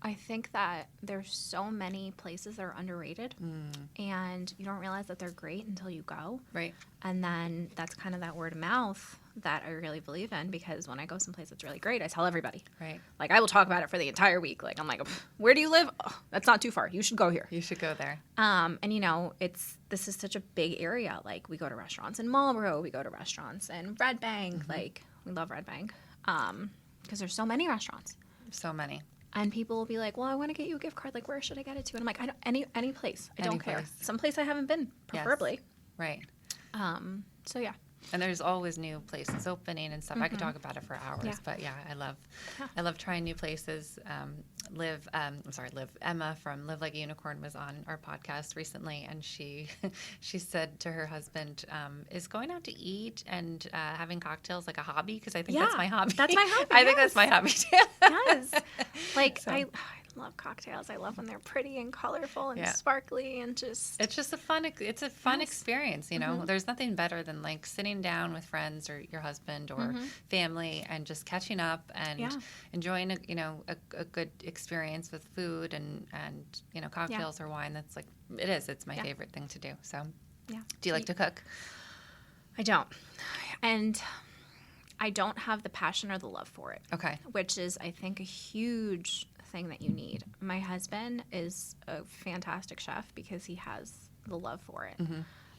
I think that there's so many places that are underrated, and you don't realize that they're great until you go. Right. And then that's kind of that word of mouth that I really believe in, because when I go someplace that's really great, I tell everybody. Right. Like, I will talk about it for the entire week. Like, I'm like, where do you live? Oh, that's not too far. You should go here. You should go there. And this is such a big area. Like, we go to restaurants in Marlboro. We go to restaurants in Red Bank. Like, we love Red Bank. Because there's so many restaurants. So many. And people will be like, well, I want to get you a gift card. Like, where should I get it to? And I'm like, any place. I don't care. Some place I haven't been, preferably. Yes. Right. So, yeah. And there's always new places opening and stuff. I could talk about it for hours, but I love trying new places. Emma from Live Like a Unicorn was on our podcast recently, and she said to her husband, is going out to eat and having cocktails like a hobby? Because I think that's my hobby. That's my hobby. I think that's my hobby too. Yes. Like, so. I love cocktails. I love when they're pretty and colorful and sparkly and just... It's just a fun experience, There's nothing better than like sitting down with friends or your husband or family and just catching up and enjoying a good experience with food and cocktails or wine. That's like, it's my favorite thing to do. So do you like to cook? I don't. And I don't have the passion or the love for it. Okay. Which is, I think, a huge thing that you need. My husband is a fantastic chef because he has the love for it.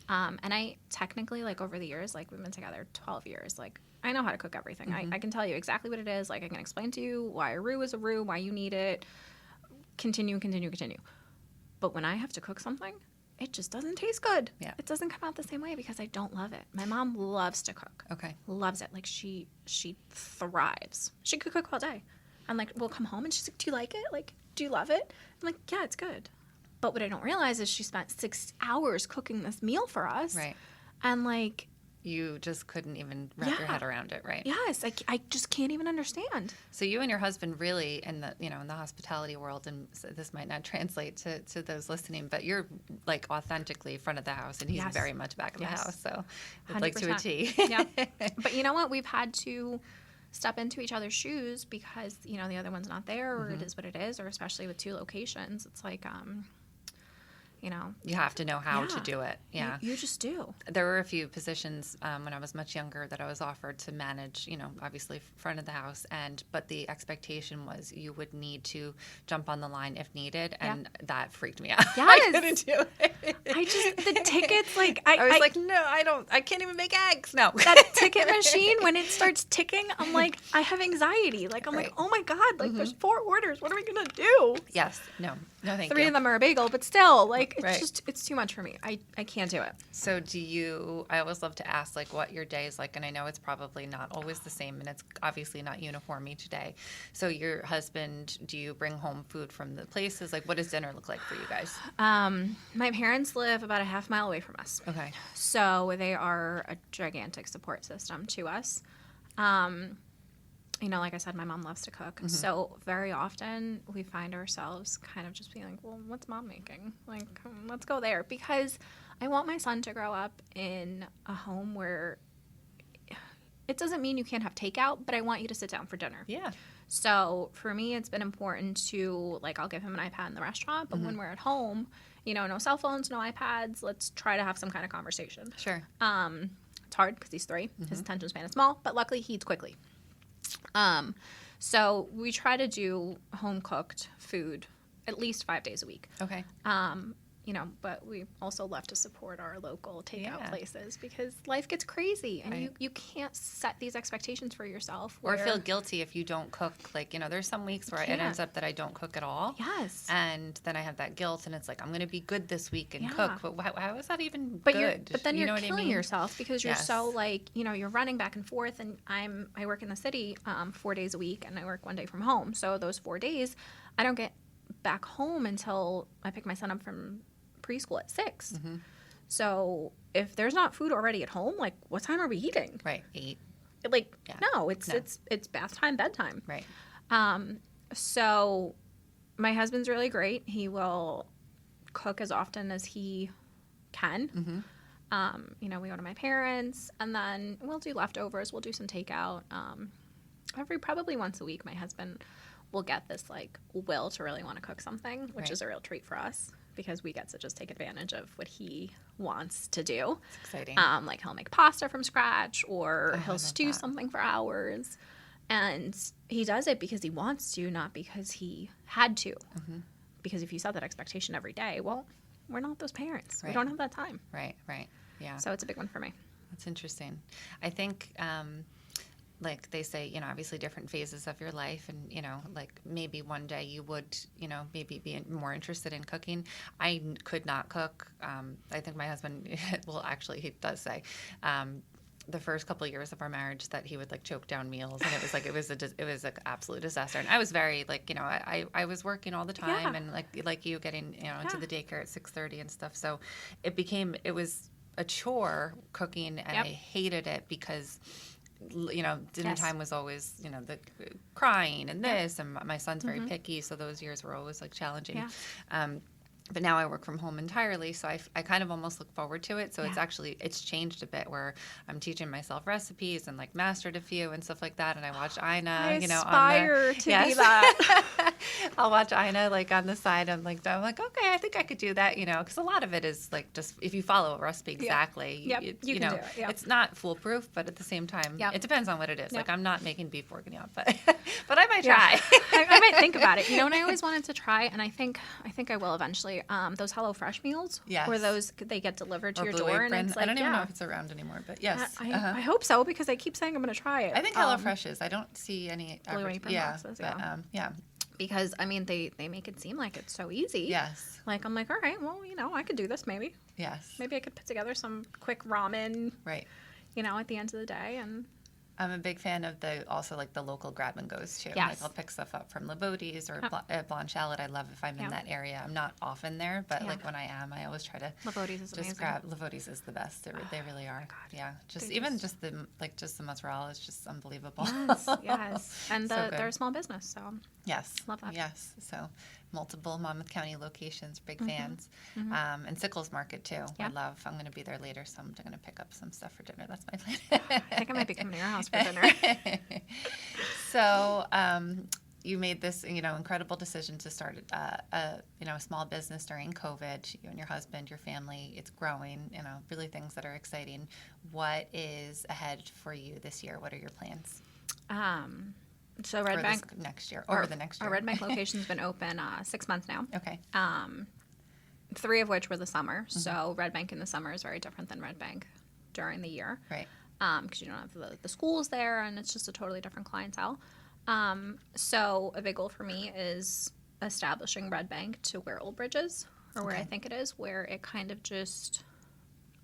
And I technically, like, over the years, like, we've been together 12 years, like, I know how to cook everything. I can tell you exactly what it is. Like, I can explain to you why a roux is a roux, why you need it. Continue. But when I have to cook something, it just doesn't taste good. Yeah. It doesn't come out the same way because I don't love it. My mom loves to cook. Okay. Loves it. Like, she thrives. She could cook all day. And, like, we'll come home and she's like, do you like it? Like, do you love it? I'm like, yeah, it's good. But what I don't realize is she spent 6 hours cooking this meal for us. Right. And, like, You just couldn't even wrap your head around it, right? yes, I just can't even understand. So you and your husband really in the in the hospitality world, and so this might not translate to those listening, but you're like authentically front of the house, and he's Yes. very much back of the Yes. house. So it's like to a 100%. T. Yeah. But you know what? We've had to step into each other's shoes because, the other one's not there, or it is what it is, or especially with 2 locations. It's like, You have to know how to Yeah. do it. Yeah. You just do. There were a few positions when I was much younger that I was offered to manage, obviously front of the house, but the expectation was you would need to jump on the line if needed, and that freaked me out. Yes. I couldn't do it. The tickets, like, I was like, no, I can't even make eggs. No. that ticket machine, when it starts ticking, I'm like, I have anxiety. Like, I'm Right. like, oh my God, like, there's 4 orders. What are we going to do? Yes. No, thank 3 you. of them are a bagel, but still, like, it's Right. just, it's too much for me. I can't do it. So I always love to ask, like, what your day is like, and I know it's probably not always the same, and it's obviously not uniform each day. So your husband, do you bring home food from the places? Like, what does dinner look like for you guys? My parents live about a half mile away from us. Okay. So they are a gigantic support system to us. Like I said, my mom loves to cook. So very often we find ourselves kind of just being like, well, what's mom making? Like, let's go there. Because I want my son to grow up in a home where it doesn't mean you can't have takeout, but I want you to sit down for dinner. Yeah. So for me, it's been important to, like, I'll give him an iPad in the restaurant, but when we're at home, no cell phones, no iPads. Let's try to have some kind of conversation. Sure. It's hard because he's 3. His attention span is small, but luckily he eats quickly. So we try to do home cooked food at least 5 days a week. Okay. But we also love to support our local takeout Yeah. places because life gets crazy and Right. you can't set these expectations for yourself. Or where- feel guilty if you don't cook. Like, there's some weeks where it can't. ends up that I don't cook at all. Yes. And then I have that guilt, and it's like, I'm going to be good this week and Yeah. cook. But how is that even But good? then You you're know what I killing mean? yourself because you're Yes. so you're running back and forth. And I work in the city 4 days a week, and I work 1 day from home. So those 4 days, I don't get back home until I pick my son up from preschool at 6. So if there's not food already at home, like, what time are we eating? Right. 8. Like, Yeah. no, it's bath time, bedtime. Right. So my husband's really great. He will cook as often as he can. We go to my parents, and then we'll do leftovers. We'll do some takeout. Probably once a week, my husband will get this, like, will to really want to cook something, which Right. is a real treat for us because we get to just take advantage of what he wants to do. It's exciting. Like, he'll make pasta from scratch, or I he'll love stew that. something for hours. And he does it because he wants to, not because he had to. Because if you set that expectation every day, well, we're not those parents. We Right. don't have that time. Right. Yeah. So it's a big one for me. That's interesting. I think, like they say, obviously different phases of your life, and, like maybe one day you would, maybe be more interested in cooking. I could not cook. I think my husband, well, actually, he does say, the first couple of years of our marriage that he would, like, choke down meals, and it was like it was an absolute disaster. And I was very, like, I was working all the time, Yeah. and like you getting into Yeah. the daycare at 6:30 and stuff. So it was a chore cooking, and Yep. I hated it because dinner Yes. time was always the crying and this, and my son's very picky, so those years were always, like, challenging. Yeah. But now I work from home entirely, so I kind of almost look forward to it. So Yeah. it's changed a bit where I'm teaching myself recipes and, like, mastered a few and stuff like that. And I watch Ina, I on aspire the, to yes. be that. I'll watch Ina, like, on the side. I'm like, okay, I think I could do that, because a lot of it is, like, just if you follow a recipe exactly, Yep. You can do it. Yep. it's not foolproof, but at the same time, Yep. it depends on what it is. Yep. Like, I'm not making beef bourguignon, but I might Yeah. try. I I think about it, and I always wanted to try, and I think I will eventually. Those HelloFresh meals, Yes. where they get delivered to Or your Blue door, Apron. and it's like, I don't even know if it's around anymore, but yes. I hope so, because I keep saying I'm going to try it. I think HelloFresh is. I don't see any Blue Apron boxes, but, yeah. Because I mean, they make it seem like it's so easy. Yes. Like, I'm like, all right, well, I could do this maybe. Yes. Maybe I could put together some quick ramen. Right. At the end of the day, and I'm a big fan of the local grab and goes too. Yes. Like I'll pick stuff up from Labodi's or Yep. Blanche Salad. I love if I'm in that area. I'm not often there, but Yeah. like when I am, I always try to Labodi's is just amazing. grab. Labodi's is the best. They really are. God. Yeah, just They even just- just the mozzarella is just unbelievable. Yes. And So good. they're a small business, so Yes. Love that. Yes. So multiple Monmouth County locations, big Mm-hmm. fans. And Sickles Market too. Yeah. I'm going to be there later, so I'm going to pick up some stuff for dinner. That's my plan. I think I might be coming to your house for dinner. So you made this, incredible decision to start a small business during COVID. You and your husband, your family, it's growing. Really things that are exciting. What is ahead for you this year? What are your plans? So Red for Bank this next year, over the next year. Our Red Bank location's been open 6 months now. Okay. 3 of which were the summer. So Red Bank in the summer is very different than Red Bank during the year. Right. Because you don't have the schools there, and it's just a totally different clientele. So a big goal for me is establishing Red Bank to where Old Bridge is, or where I think it is, where it kind of just,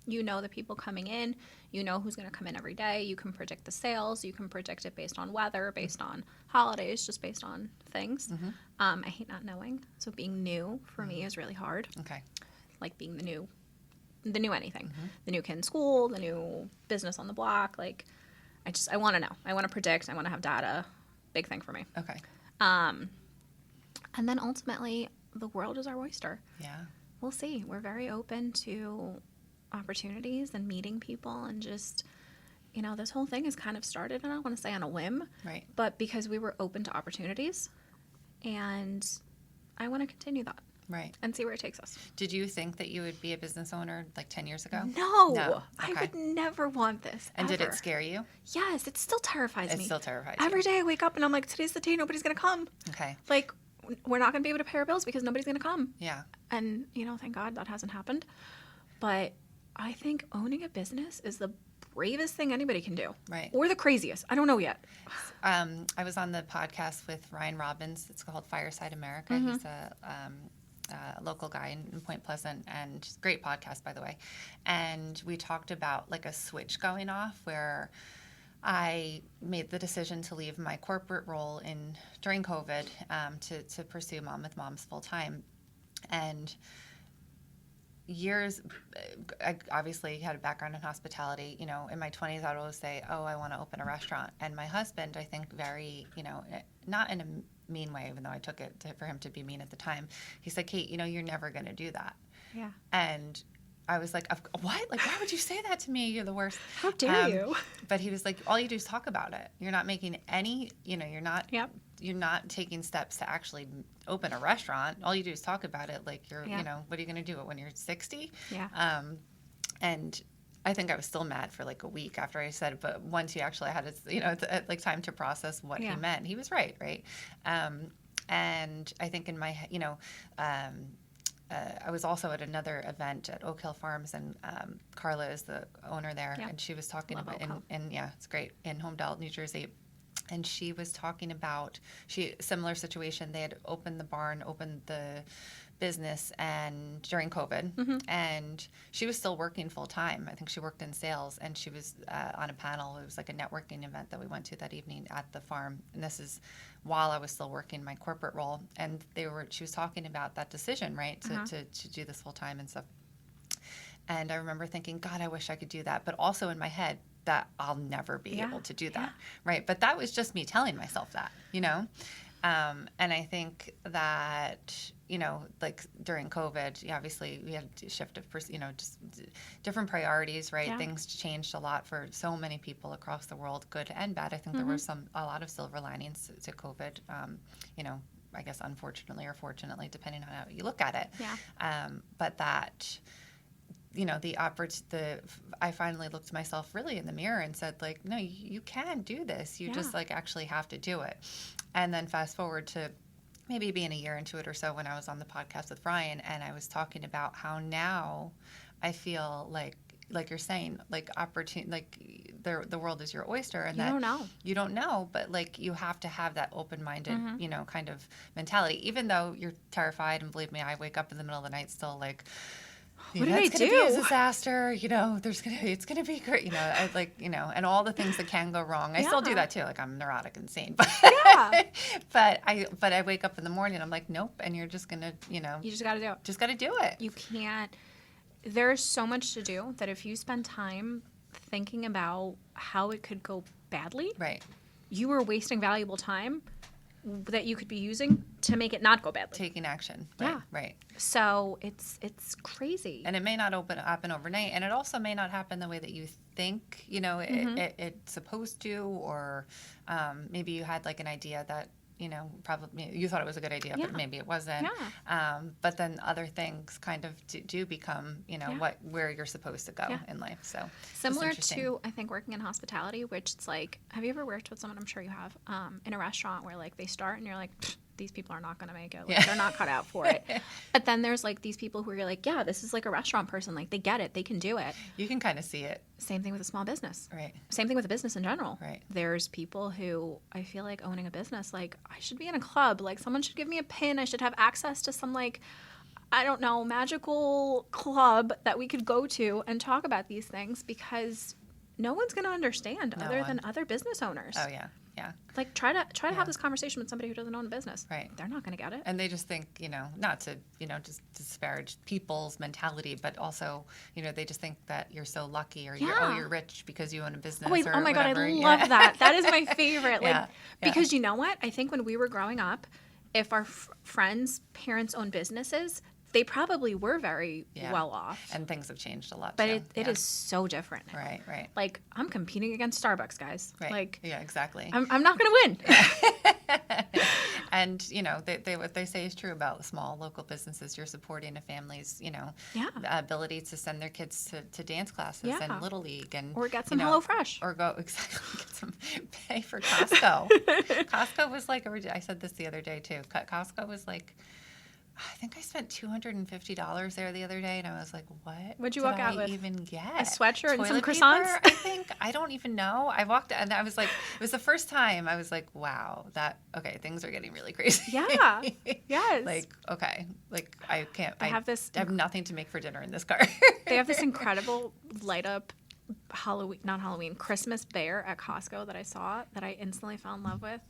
the people coming in, who's going to come in every day. You can predict the sales. You can predict it based on weather, based on holidays, just based on things. I hate not knowing. So being new for me is really hard. Okay. Like being the new anything, the new kid in school, the new business on the block. Like, I want to know. I want to predict. I want to have data. Big thing for me. Okay. And then ultimately, the world is our oyster. Yeah. We'll see. We're very open to opportunities and meeting people, and just, this whole thing has kind of started, and I don't want to say on a whim, Right. but because we were open to opportunities, and I want to continue that Right. and see where it takes us. Did you think that you would be a business owner like 10 years ago? No. I Okay. would never want this. And did it ever. scare you? Yes, it still terrifies It me. still terrifies Every you. day I wake up and I'm like, today's the day nobody's going to come. Okay. Like, we're not going to be able to pay our bills because nobody's going to come. Yeah. And, thank God that hasn't happened. But I think owning a business is the bravest thing anybody can do. Right. Or the craziest. I don't know yet. I was on the podcast with Ryan Robbins. It's called Fireside America. He's a local guy in Point Pleasant, and great podcast, by the way. And we talked about like a switch going off where I made the decision to leave my corporate role during COVID to pursue Mom with Moms full time. And I obviously had a background in hospitality. In my 20s, I'd always say, oh, I want to open a restaurant. And my husband, I think very, not in a mean way, even though I took it for him to be mean at the time. He said, Kate, you're never going to do that. Yeah. And I was like, what? Like, why would you say that to me? You're the worst. How dare you? But he was like, all you do is talk about it. You're not making any, you're not. Yep. You're not taking steps to actually open a restaurant. All you do is talk about it. Like what are you going to do it when you're 60? Yeah. And I think I was still mad for like a week after I said it. But once he actually had like time to process what he meant, he was right. And I think in my, I was also at another event at Oak Hill Farms, and Carla is the owner there, and she was talking Love about, Oak Hill. and yeah, it's great, in Homedale, New Jersey. And she was talking about similar situation. They had opened the barn, opened the business, and during COVID, and she was still working full time. I think she worked in sales, and she was on a panel. It was like a networking event that we went to that evening at the farm. And this is while I was still working my corporate role. And she was talking about that decision, right, to do this full time and stuff. And I remember thinking, God, I wish I could do that. But also in my head, that I'll never be able to do that, right? But that was just me telling myself that, and I think that, like during COVID, obviously we had to shift, just different priorities, right? Yeah. Things changed a lot for so many people across the world, good and bad. I think there were a lot of silver linings to COVID, I guess unfortunately or fortunately, depending on how you look at it. Yeah. But that, I finally looked myself really in the mirror and said, like, no, you can do this. You just like actually have to do it. And then fast forward to maybe being a year into it or so when I was on the podcast with Ryan, and I was talking about how now I feel like you're saying, like opportunity, like the world is your oyster, and that you don't know, but like you have to have that open-minded, you know, kind of mentality, even though you're terrified. And believe me, I wake up in the middle of the night still like, what did I do? It's going to be a disaster. You know, it's going to be great. You know, I like, you know, and all the things that can go wrong. I still do that too. Like I'm neurotic, insane, but but I wake up in the morning and I'm like, nope. And you're just going to, you know, you just got to do it. Just got to do it. You can't. There's so much to do that if you spend time thinking about how it could go badly, right, you are wasting valuable time that you could be using to make it not go badly. Taking action. Right, yeah. Right. So it's crazy. And it may not happen overnight. And it also may not happen the way that you think, you know, it's supposed to, or maybe you had like an idea that, you know, probably you thought it was a good idea, but maybe it wasn't. Yeah. But then other things kind of do become, you know, where you're supposed to go in life. So similar to, I think, working in hospitality, which it's like, have you ever worked with someone, I'm sure you have, in a restaurant where like they start and you're like, these people are not going to make it. Like, they're not cut out for it. But then there's like these people who are like, yeah, this is like a restaurant person. Like they get it. They can do it. You can kind of see it. Same thing with a small business. Right. Same thing with a business in general. Right. There's people who I feel like owning a business, like I should be in a club. Like someone should give me a pin. I should have access to some like, I don't know, magical club that we could go to and talk about these things, because no one's going to understand other than other business owners. Oh, yeah. Yeah. Like try to have this conversation with somebody who doesn't own a business. Right. They're not going to get it. And they just think, you know, not to, you know, just disparage people's mentality, but also, you know, they just think that you're so lucky, or you're rich because you own a business. Oh my God, I love that. That is my favorite. Like, because you know what? I think when we were growing up, if our friends' parents owned businesses, they probably were very well off. And things have changed a lot, but too. It is so different now. Right, right. Like, I'm competing against Starbucks, guys. Right. Like, yeah, exactly. I'm not going to win. And, you know, what they say is true about small local businesses. You're supporting a family's, you know, ability to send their kids to dance classes and Little League. Or get some HelloFresh. Or get some pay for Costco. Costco was like, I said this the other day, too. Costco was like, I think I spent $250 there the other day, and I was like, "What? What'd you walk out with? Even get a sweatshirt and some Toilet croissants?" Paper, I think. I don't even know. I walked and I was like, it was the first time I was like, "Wow, things are getting really crazy." Yeah. Yes. Like, okay, like I can't. I have nothing to make for dinner in this car. They have this incredible light up Christmas bear at Costco that I saw that I instantly fell in love with.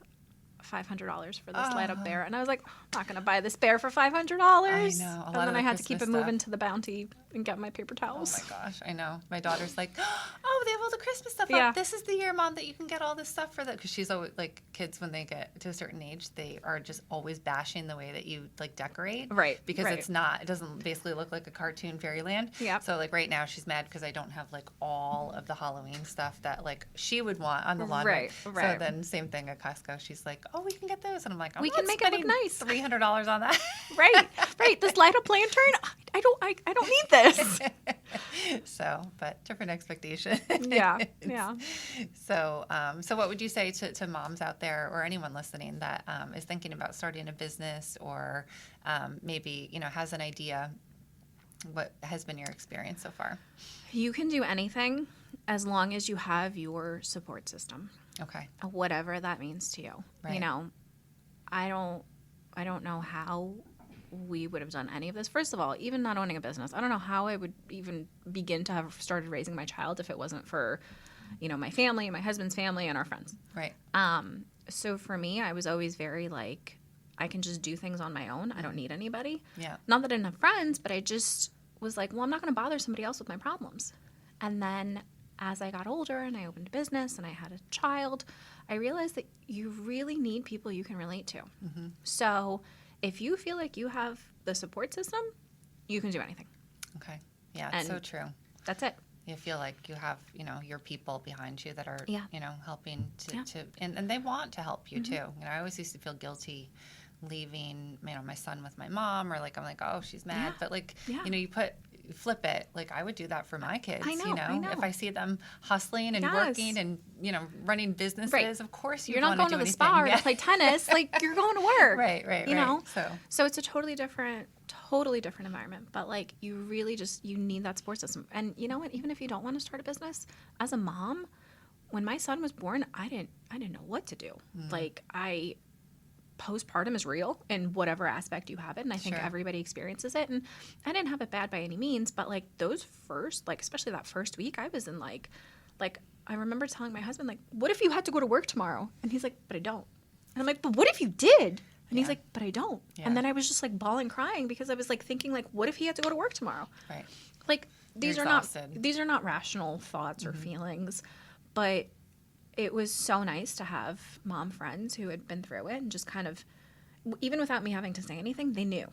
$500 for this light up bear, and I was like, I'm not going to buy this bear for $500. I know. And then I had to keep it moving to the Bounty and get my paper towels. Oh my gosh, I know. My daughter's like, oh, they have all the Christmas stuff up. This is the year, Mom, that you can get all this stuff for that. Because she's always like, kids when they get to a certain age, they are just always bashing the way that you like decorate. Right. Because it doesn't basically look like a cartoon fairyland. Yeah. So like right now she's mad because I don't have like all of the Halloween stuff that like she would want on the lawn. Right. So then same thing at Costco. She's like, oh, we can get those. And I'm like, we can make it look nice. $300 on that. Right. This light up lantern, I don't need this. So, but different expectation. Yeah. So what would you say to moms out there, or anyone listening that is thinking about starting a business, or maybe, you know, has an idea? What has been your experience so far? You can do anything as long as you have your support system. Okay. Whatever that means to you. Right. You know, I don't know how we would have done any of this. First of all, even not owning a business, I don't know how I would even begin to have started raising my child if it wasn't for, you know, my family, my husband's family, and our friends. Right. So for me, I was always very like, I can just do things on my own. I don't need anybody. Yeah. Not that I didn't have friends, but I just was like, well, I'm not going to bother somebody else with my problems. And then as I got older and I opened a business and I had a child, I realized that you really need people you can relate to. Mm-hmm. So if you feel like you have the support system, you can do anything. Okay. Yeah, it's so true. That's it. You feel like you have, you know, your people behind you that are, Yeah. you know, helping and they want to help you too. You know, I always used to feel guilty leaving, you know, my son with my mom, or like, I'm like, oh, she's mad. But like, you know, flip it. Like I would do that for my kids. I know. If I see them hustling and Yes. working and running businesses, Right. of course You're not going to the anything. spa or Yeah. to play tennis. Like you're going to work. Right. You know? So it's a totally different environment. But like you really you need that support system. And you know what? Even if you don't want to start a business, as a mom, when my son was born, I didn't know what to do. Like postpartum is real in whatever aspect you have it, and I think Sure. everybody experiences it. And I didn't have it bad by any means, but like those first, like especially that first week, I was in like I remember telling my husband, like, what if you had to go to work tomorrow? And he's like, but I don't. And I'm like, but what if you did? And he's like, but I don't. Yeah. And then I was just like bawling, crying because I was like thinking, like, what if he had to go to work tomorrow? Right. Like these You're are exhausted. these are not rational thoughts or feelings, but it was so nice to have mom friends who had been through it and just kind of, even without me having to say anything, they knew,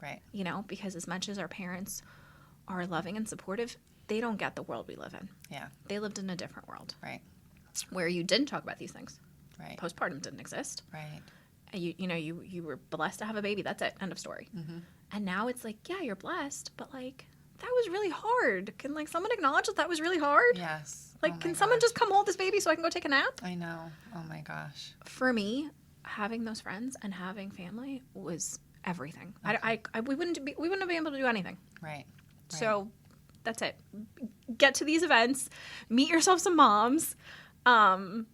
Right. because as much as our parents are loving and supportive, they don't get the world we live in. Yeah. They lived in a different world Right. where you didn't talk about these things. Right. Postpartum didn't exist. Right. You were blessed to have a baby. That's it. End of story. And now it's like, yeah, you're blessed, but like that was really hard. Can like someone acknowledge that was really hard? Yes. Like, Oh my can someone gosh. just come hold this baby so I can go take a nap? I know. Oh my gosh. For me, having those friends and having family was everything. We wouldn't have been able to do anything. Right. So that's it. Get to these events, meet yourself some moms, and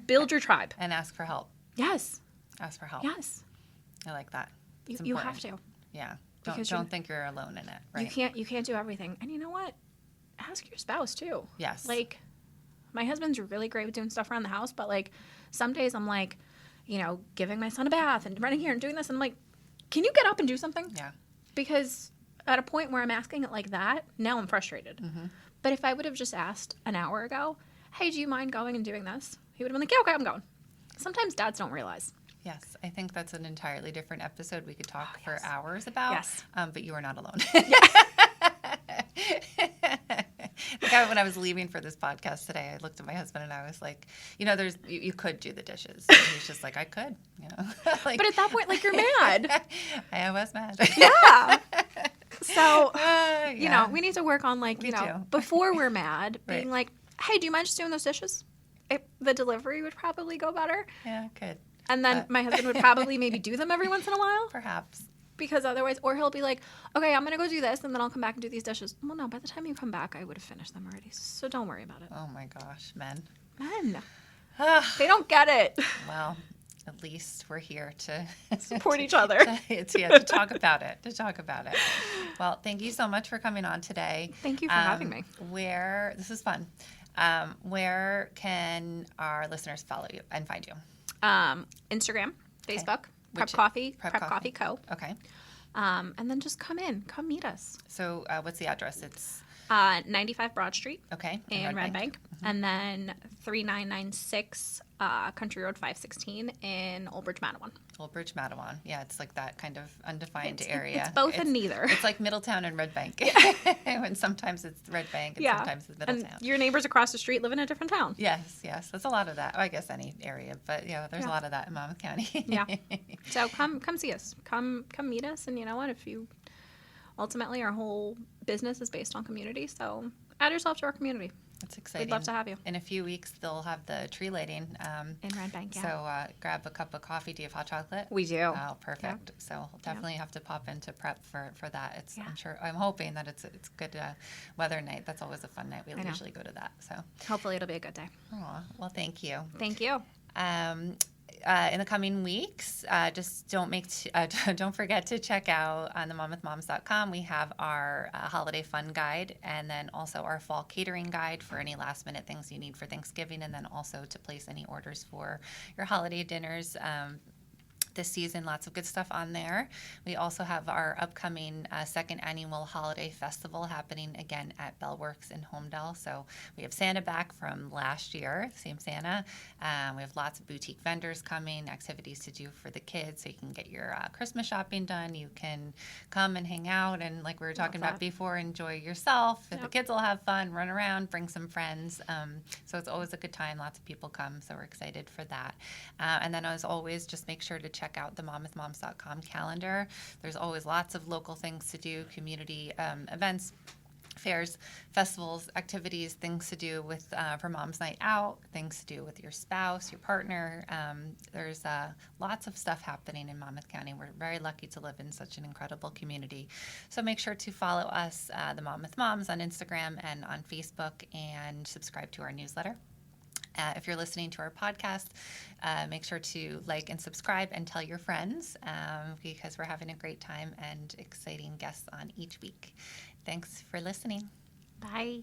build your tribe. And ask for help. Yes. Ask for help. Yes. I like that. It's You have important. to. Yeah. Because Don't think you're alone in it. Right. You can't do everything. And you know what? Ask your spouse too. Yes. Like, my husband's really great with doing stuff around the house, but like some days I'm like, giving my son a bath and running here and doing this, and I'm like, can you get up and do something? Yeah. Because at a point where I'm asking it like that, now I'm frustrated. But if I would have just asked an hour ago, hey, do you mind going and doing this? He would have been like, yeah, okay, I'm going. Sometimes dads don't realize. Yes, I think that's an entirely different episode we could talk for hours about. Yes. But you are not alone. When I was leaving for this podcast today, I looked at my husband and I was like, you could do the dishes. And he's just like, I could, like, But at that point, like, you're mad. I was mad. Yeah. So, yeah. we need to work on like, We do. before we're mad, being Right. like, hey, do you mind just doing those dishes? The delivery would probably go better. Yeah, good. And then my husband would probably maybe do them every once in a while. Perhaps. Because otherwise, or he'll be like, okay, I'm going to go do this, and then I'll come back and do these dishes. Well, no, by the time you come back, I would have finished them already. So don't worry about it. Oh my gosh, men. Men, they don't get it. Well, at least we're here to Support each other. to talk about it. Well, thank you so much for coming on today. Thank you for having me. This is fun. Where can our listeners follow you and find you? Instagram, Facebook, Prep Coffee Co. Okay. And then just come meet us. So what's the address? It's 95 Broad Street okay in Red Bank. And then 3996 Country Road 516 in Old Bridge, Matawan. Old Bridge, Matawan. Yeah, it's like that kind of undefined It's area. It's both and neither. It's like Middletown and Red Bank. And sometimes it's Red Bank and sometimes it's Middletown. And your neighbors across the street live in a different town. Yes. There's a lot of that. I guess any area, but there's a lot of that in Monmouth County. Yeah. So come see us. Come meet us. And you know what? Ultimately, our whole business is based on community. So add yourself to our community. It's exciting. We'd love to have you. In a few weeks, they'll have the tree lighting. In Red Bank, yeah. So grab a cup of coffee. Do you have hot chocolate? We do. Oh, perfect. So we'll definitely have to pop in to prep for that. I'm hoping that it's good weather night. That's always a fun night. We usually go to that. So hopefully it'll be a good day. Aw, well, thank you. Thank you. In the coming weeks, just don't forget to check out on the monmouthmoms.com. We have our holiday fun guide, and then also our fall catering guide for any last minute things you need for Thanksgiving, and then also to place any orders for your holiday dinners. This season, lots of good stuff on there. We also have our upcoming second annual holiday festival happening again at Bellworks in Homedale. So we have Santa back from last year, same Santa. We have lots of boutique vendors coming, activities to do for the kids, so you can get your Christmas shopping done. You can come and hang out, and like we were talking about before, enjoy yourself. The kids will have fun, run around, bring some friends. So it's always a good time. Lots of people come, so we're excited for that. And then as always, just make sure to check check out the monmouthmoms.com calendar. There's always lots of local things to do, community events, fairs, festivals, activities, things to do with for Mom's Night Out, things to do with your spouse, your partner. There's lots of stuff happening in Monmouth County. We're very lucky to live in such an incredible community. So make sure to follow us, the Monmouth Moms, on Instagram and on Facebook, and subscribe to our newsletter. If you're listening to our podcast, make sure to like and subscribe and tell your friends, because we're having a great time and exciting guests on each week. Thanks for listening. Bye.